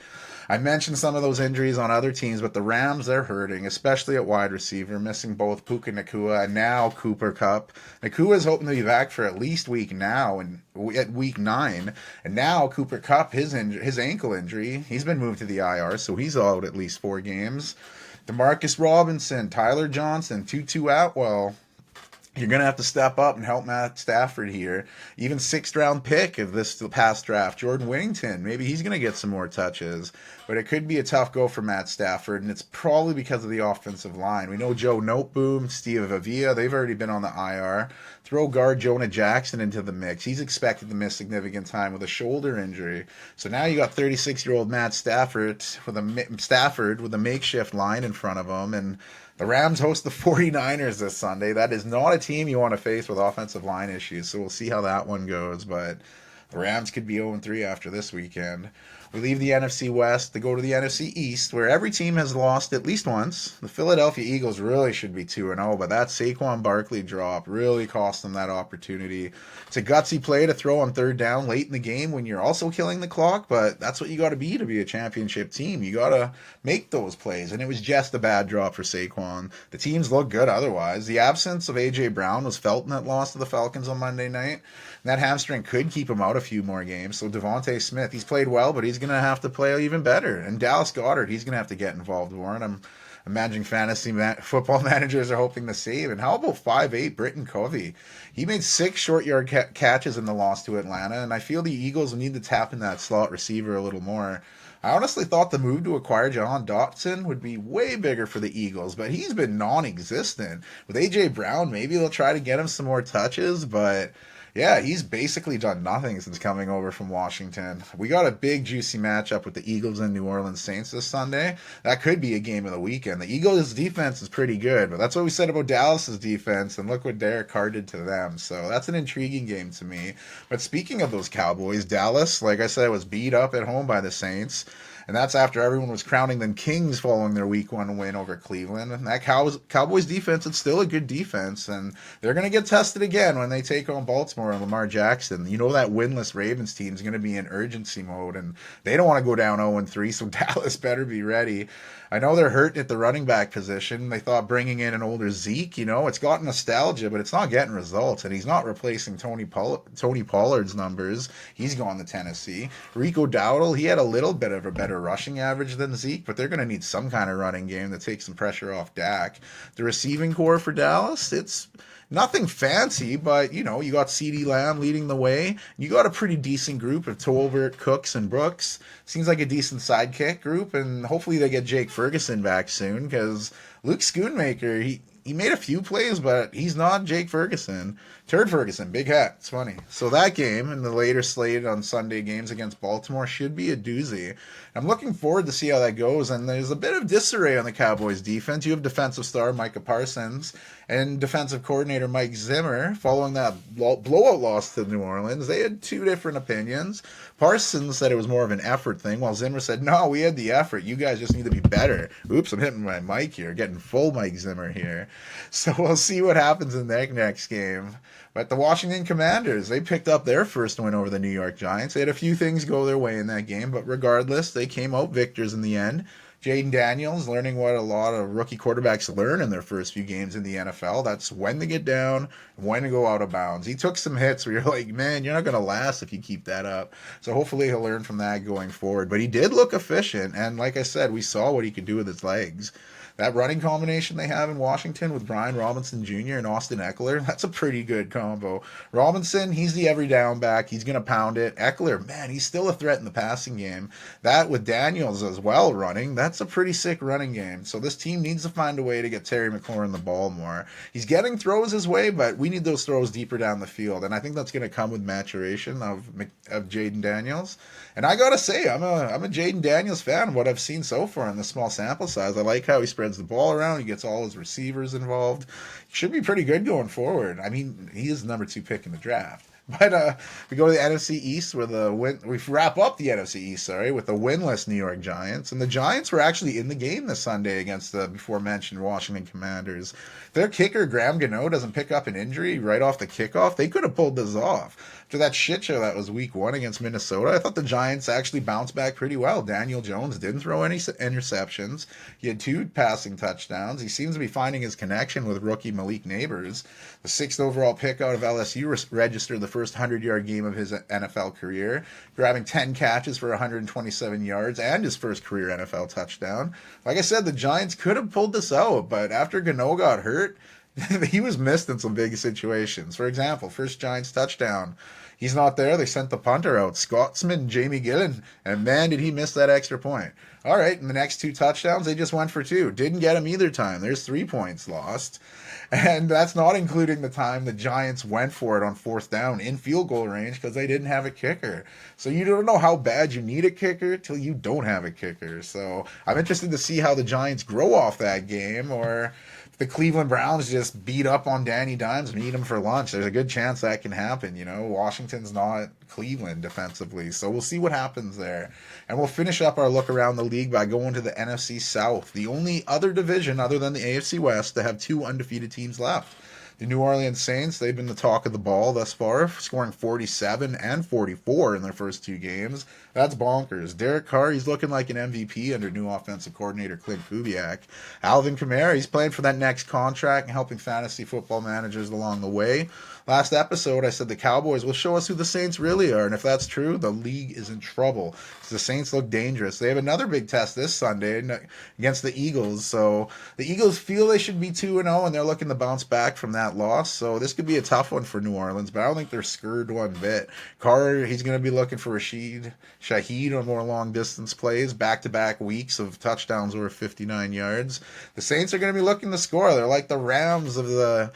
I mentioned some of those injuries on other teams, but the Rams, they're hurting, especially at wide receiver, missing both Puka Nacua and now Cooper Kupp. Nacua is hoping to be back for at least week 9, and now Cooper Kupp, his ankle injury, he's been moved to the IR, so he's out at least 4 games. Demarcus Robinson, Tyler Johnson, Tutu Atwell, You're going to have to step up and help Matt Stafford here. Even sixth round pick of this past draft, Jordan Whittington. Maybe he's going to get some more touches. But it could be a tough go for Matt Stafford, and it's probably because of the offensive line. We know Joe Noteboom, Steve Avila, they've already been on the IR. Throw guard Jonah Jackson into the mix. He's expected to miss significant time with a shoulder injury. So now you got 36-year-old Matt Stafford with a makeshift line in front of him, and the Rams host the 49ers this Sunday. That is not a team you want to face with offensive line issues, so we'll see how that one goes. But the Rams could be 0-3 after this weekend. We leave the NFC West to go to the NFC East, where every team has lost at least once. The Philadelphia Eagles really should be 2-0, but that Saquon Barkley drop really cost them that opportunity. It's a gutsy play to throw on third down late in the game when you're also killing the clock, but that's what you got to be a championship team. You got to make those plays, and it was just a bad drop for Saquon. The teams look good otherwise. The absence of A.J. Brown was felt in that loss to the Falcons on Monday night. And that hamstring could keep him out a few more games. So Devontae Smith, he's played well, but he's going to have to play even better. And Dallas Goedert, he's going to have to get involved more. And I'm imagining fantasy football managers are hoping to save. And how about 5'8" Britton Covey? He made 6 short yard catches in the loss to Atlanta. And I feel the Eagles need to tap in that slot receiver a little more. I honestly thought the move to acquire Jahan Dotson would be way bigger for the Eagles, but he's been non-existent. With A.J. Brown, maybe they'll try to get him some more touches, but yeah, he's basically done nothing since coming over from Washington. We got a big, juicy matchup with the Eagles and New Orleans Saints this Sunday. That could be a game of the weekend. The Eagles' defense is pretty good, but that's what we said about Dallas's defense, and look what Derek Carr did to them. So that's an intriguing game to me. But speaking of those Cowboys, Dallas, like I said, was beat up at home by the Saints. And that's after everyone was crowning them kings following their week 1 win over Cleveland. And that Cowboys defense is still a good defense. And they're going to get tested again when they take on Baltimore and Lamar Jackson. You know that winless Ravens team is going to be in urgency mode. And they don't want to go down 0-3, so Dallas better be ready. I know they're hurt at the running back position. They thought bringing in an older Zeke, it's got nostalgia, but it's not getting results. And he's not replacing Tony Pollard's numbers. He's gone to Tennessee. Rico Dowdle, he had a little bit of a better rushing average than Zeke, but they're going to need some kind of running game to take some pressure off Dak. The receiving core for Dallas, it's nothing fancy, but you got CeeDee Lamb leading the way. You got a pretty decent group of Tolbert, Cooks, and Brooks. Seems like a decent sidekick group, and hopefully they get Jake Ferguson back soon, because Luke Schoonmaker, he made a few plays, but he's not Jake Ferguson. Turd Ferguson, big hat. It's funny. So that game and the later slate on Sunday games against Baltimore should be a doozy. I'm looking forward to see how that goes. And there's a bit of disarray on the Cowboys defense. You have defensive star Micah Parsons and defensive coordinator Mike Zimmer. Following that blowout loss to New Orleans, they had 2 different opinions. Parsons said it was more of an effort thing, while Zimmer said, no, we had the effort. You guys just need to be better. Oops, I'm hitting my mic here, getting full Mike Zimmer here. So we'll see what happens in that next game. But the Washington Commanders, they picked up their first win over the New York Giants. They had a few things go their way in that game, but regardless, they came out victors in the end. Jaden Daniels learning what a lot of rookie quarterbacks learn in their first few games in the NFL. That's when to get down, when to go out of bounds. He took some hits where you're like, man, you're not going to last if you keep that up. So hopefully he'll learn from that going forward. But he did look efficient, and like I said, we saw what he could do with his legs. That running combination they have in Washington with Brian Robinson Jr. and Austin Eckler, that's a pretty good combo. Robinson, he's the every down back. He's going to pound it. Eckler, man, he's still a threat in the passing game. That with Daniels as well running, that's a pretty sick running game. So this team needs to find a way to get Terry McLaurin the ball more. He's getting throws his way, but we need those throws deeper down the field. And I think that's going to come with maturation of Jaden Daniels. And I got to say, I'm a Jaden Daniels fan of what I've seen so far in the small sample size. I like how he spreads the ball around. He gets all his receivers involved. He should be pretty good going forward. I mean, he is the number 2 pick in the draft. But we go to the NFC East where we wrap up the NFC East, with the winless New York Giants. And the Giants were actually in the game this Sunday against the before-mentioned Washington Commanders. Their kicker, Graham Gano, doesn't pick up an injury right off the kickoff. They could have pulled this off. After that shit show that was week 1 against Minnesota, I thought the Giants actually bounced back pretty well. Daniel Jones didn't throw any interceptions. He had 2 passing touchdowns. He seems to be finding his connection with rookie Malik Nabers. The 6th overall pick out of LSU registered the first 100-yard game of his NFL career, grabbing 10 catches for 127 yards and his first career NFL touchdown. Like I said, the Giants could have pulled this out, but after Gano got hurt, he was missed in some big situations. For example, first Giants touchdown. He's not there. They sent the punter out, Scotsman Jamie Gillen, and man, did he miss that extra point. All right, in the next two touchdowns, they just went for two. Didn't get him either time. There's 3 points lost. And that's not including the time the Giants went for it on fourth down in field goal range because they didn't have a kicker. So you don't know how bad you need a kicker till you don't have a kicker. So I'm interested to see how the Giants grow off that game, or the Cleveland Browns just beat up on Danny Dimes and eat him for lunch. There's a good chance that can happen. Washington's not Cleveland defensively. So we'll see what happens there. And we'll finish up our look around the league by going to the NFC South, the only other division other than the AFC West to have 2 undefeated teams left. The New Orleans Saints, they've been the talk of the ball thus far, scoring 47 and 44 in their first 2 games. That's bonkers. Derek Carr, he's looking like an MVP under new offensive coordinator Clint Kubiak. Alvin Kamara, he's playing for that next contract and helping fantasy football managers along the way. Last episode, I said the Cowboys will show us who the Saints really are, and if that's true, the league is in trouble. The Saints look dangerous. They have another big test this Sunday against the Eagles, so the Eagles feel they should be 2-0, and they're looking to bounce back from that loss, so this could be a tough one for New Orleans, but I don't think they're scared one bit. Carr, he's going to be looking for Rashid Shaheed on more long-distance plays, back-to-back weeks of touchdowns over 59 yards. The Saints are going to be looking to score. They're like the Rams of the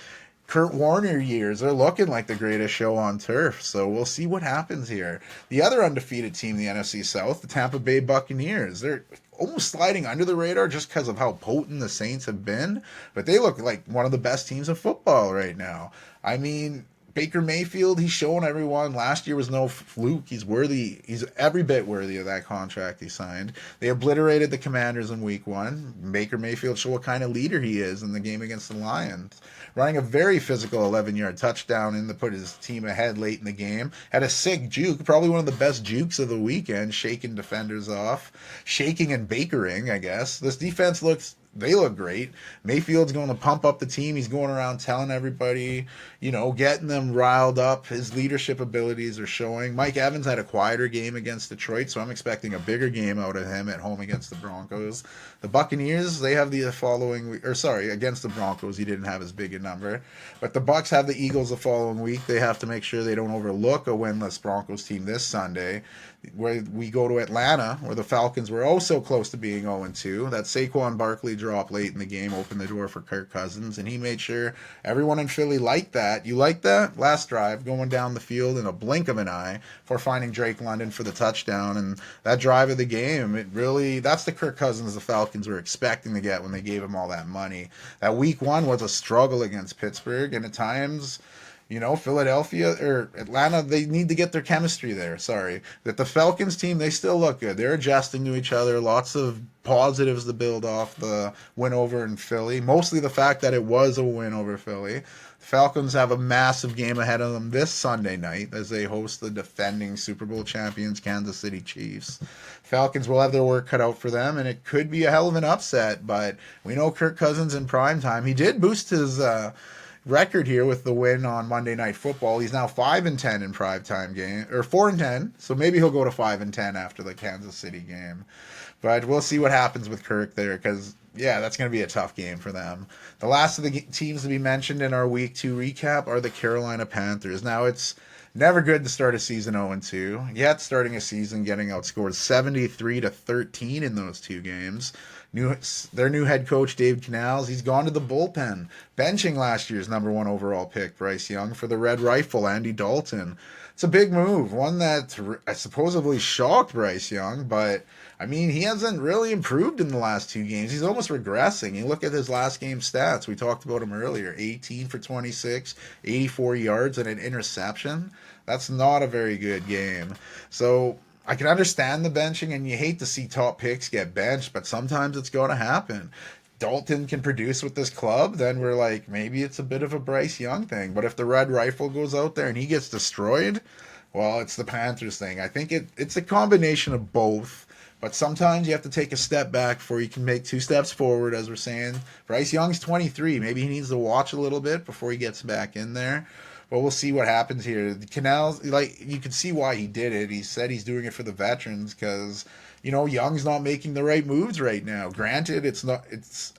Kurt Warner years. They're looking like the greatest show on turf, so we'll see what happens here. The other undefeated team in the NFC South, the Tampa Bay Buccaneers, they're almost sliding under the radar just because of how potent the Saints have been, but they look like one of the best teams in football right now. I mean, Baker Mayfield, he's showing everyone last year was no fluke. He's worthy. He's every bit worthy of that contract he signed. They obliterated the Commanders in week 1. Baker Mayfield showed what kind of leader he is in the game against the Lions. Running a very physical 11-yard touchdown in to put his team ahead late in the game. Had a sick juke, probably one of the best jukes of the weekend, shaking defenders off. Shaking and bakering, I guess. This defense they look great. Mayfield's going to pump up the team. He's going around telling everybody, getting them riled up. His leadership abilities are showing. Mike Evans had a quieter game against Detroit, so I'm expecting a bigger game out of him at home against the Broncos. The Buccaneers, they have against the Broncos, he didn't have as big a number. But the Bucs have the Eagles the following week. They have to make sure they don't overlook a winless Broncos team this Sunday, where we go to Atlanta, where the Falcons were oh so close to being 0-2. That Saquon Barkley drop late in the game opened the door for Kirk Cousins, and he made sure everyone in Philly liked that. You like that? Last drive, going down the field in a blink of an eye for finding Drake London for the touchdown, and that drive of the game, that's the Kirk Cousins the Falcons were expecting to get when they gave him all that money. That week 1 was a struggle against Pittsburgh, and at times, Philadelphia or Atlanta, they need to get their chemistry there. Sorry. That the Falcons team, they still look good. They're adjusting to each other. Lots of positives to build off the win over in Philly. Mostly the fact that it was a win over Philly. The Falcons have a massive game ahead of them this Sunday night as they host the defending Super Bowl champions Kansas City Chiefs. Falcons will have their work cut out for them, and it could be a hell of an upset, but we know Kirk Cousins in prime time. He did boost his record here with the win on Monday Night Football. He's now 5-10 in primetime game, or 4-10. So maybe he'll go to 5-10 after the Kansas City game. But we'll see what happens with Kirk there, because that's going to be a tough game for them. The last of the teams to be mentioned in our Week 2 recap are the Carolina Panthers. Now, it's never good to start a season 0-2. Yet starting a season getting outscored 73-13 in those 2 games. Their new head coach, Dave Canales, he's gone to the bullpen, benching last year's number 1 overall pick, Bryce Young, for the Red Rifle, Andy Dalton. It's a big move, one that supposedly shocked Bryce Young, but, he hasn't really improved in the last 2 games. He's almost regressing. You look at his last game stats. We talked about him earlier. 18 for 26, 84 yards, and an interception. That's not a very good game. So I can understand the benching, and you hate to see top picks get benched, but sometimes it's going to happen. Dalton can produce with this club, then we're like, maybe it's a bit of a Bryce Young thing. But if the Red Rifle goes out there and he gets destroyed, well, it's the Panthers thing. I think it's a combination of both. But sometimes you have to take a step back before you can make 2 steps forward, as we're saying. Bryce Young's 23. Maybe he needs to watch a little bit before he gets back in there. But we'll see what happens here. The Canals, you can see why he did it. He said he's doing it for the veterans because, Young's not making the right moves right now. Granted, it's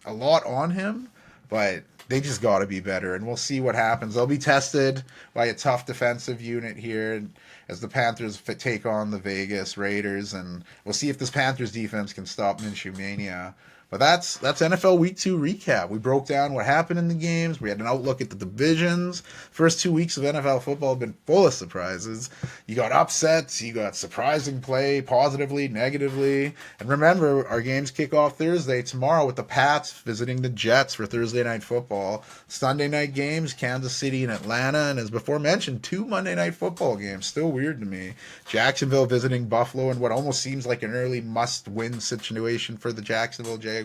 a lot on him, but they just got to be better, and we'll see what happens. They'll be tested by a tough defensive unit here as the Panthers take on the Vegas Raiders, and we'll see if this Panthers defense can stop Minshew Mania. But that's NFL Week 2 recap. We broke down what happened in the games. We had an outlook at the divisions. First 2 weeks of NFL football have been full of surprises. You got upsets. You got surprising play, positively, negatively. And remember, our games kick off Thursday tomorrow with the Pats visiting the Jets for Thursday Night Football. Sunday night games, Kansas City and Atlanta. And as before mentioned, 2 Monday Night Football games. Still weird to me. Jacksonville visiting Buffalo in what almost seems like an early must-win situation for the Jacksonville Jaguars.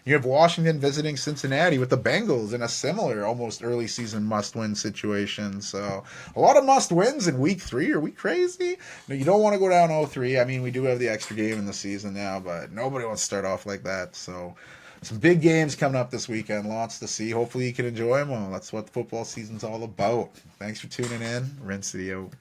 You have Washington visiting Cincinnati with the Bengals in a similar, almost early season must-win situation. So a lot of must-wins in Week 3. Are we crazy? No, you don't want to go down 0-3. I mean, we do have the extra game in the season now, but nobody wants to start off like that. So some big games coming up this weekend. Lots to see. Hopefully you can enjoy them all. That's what the football season's all about. Thanks for tuning in. Rinse the out.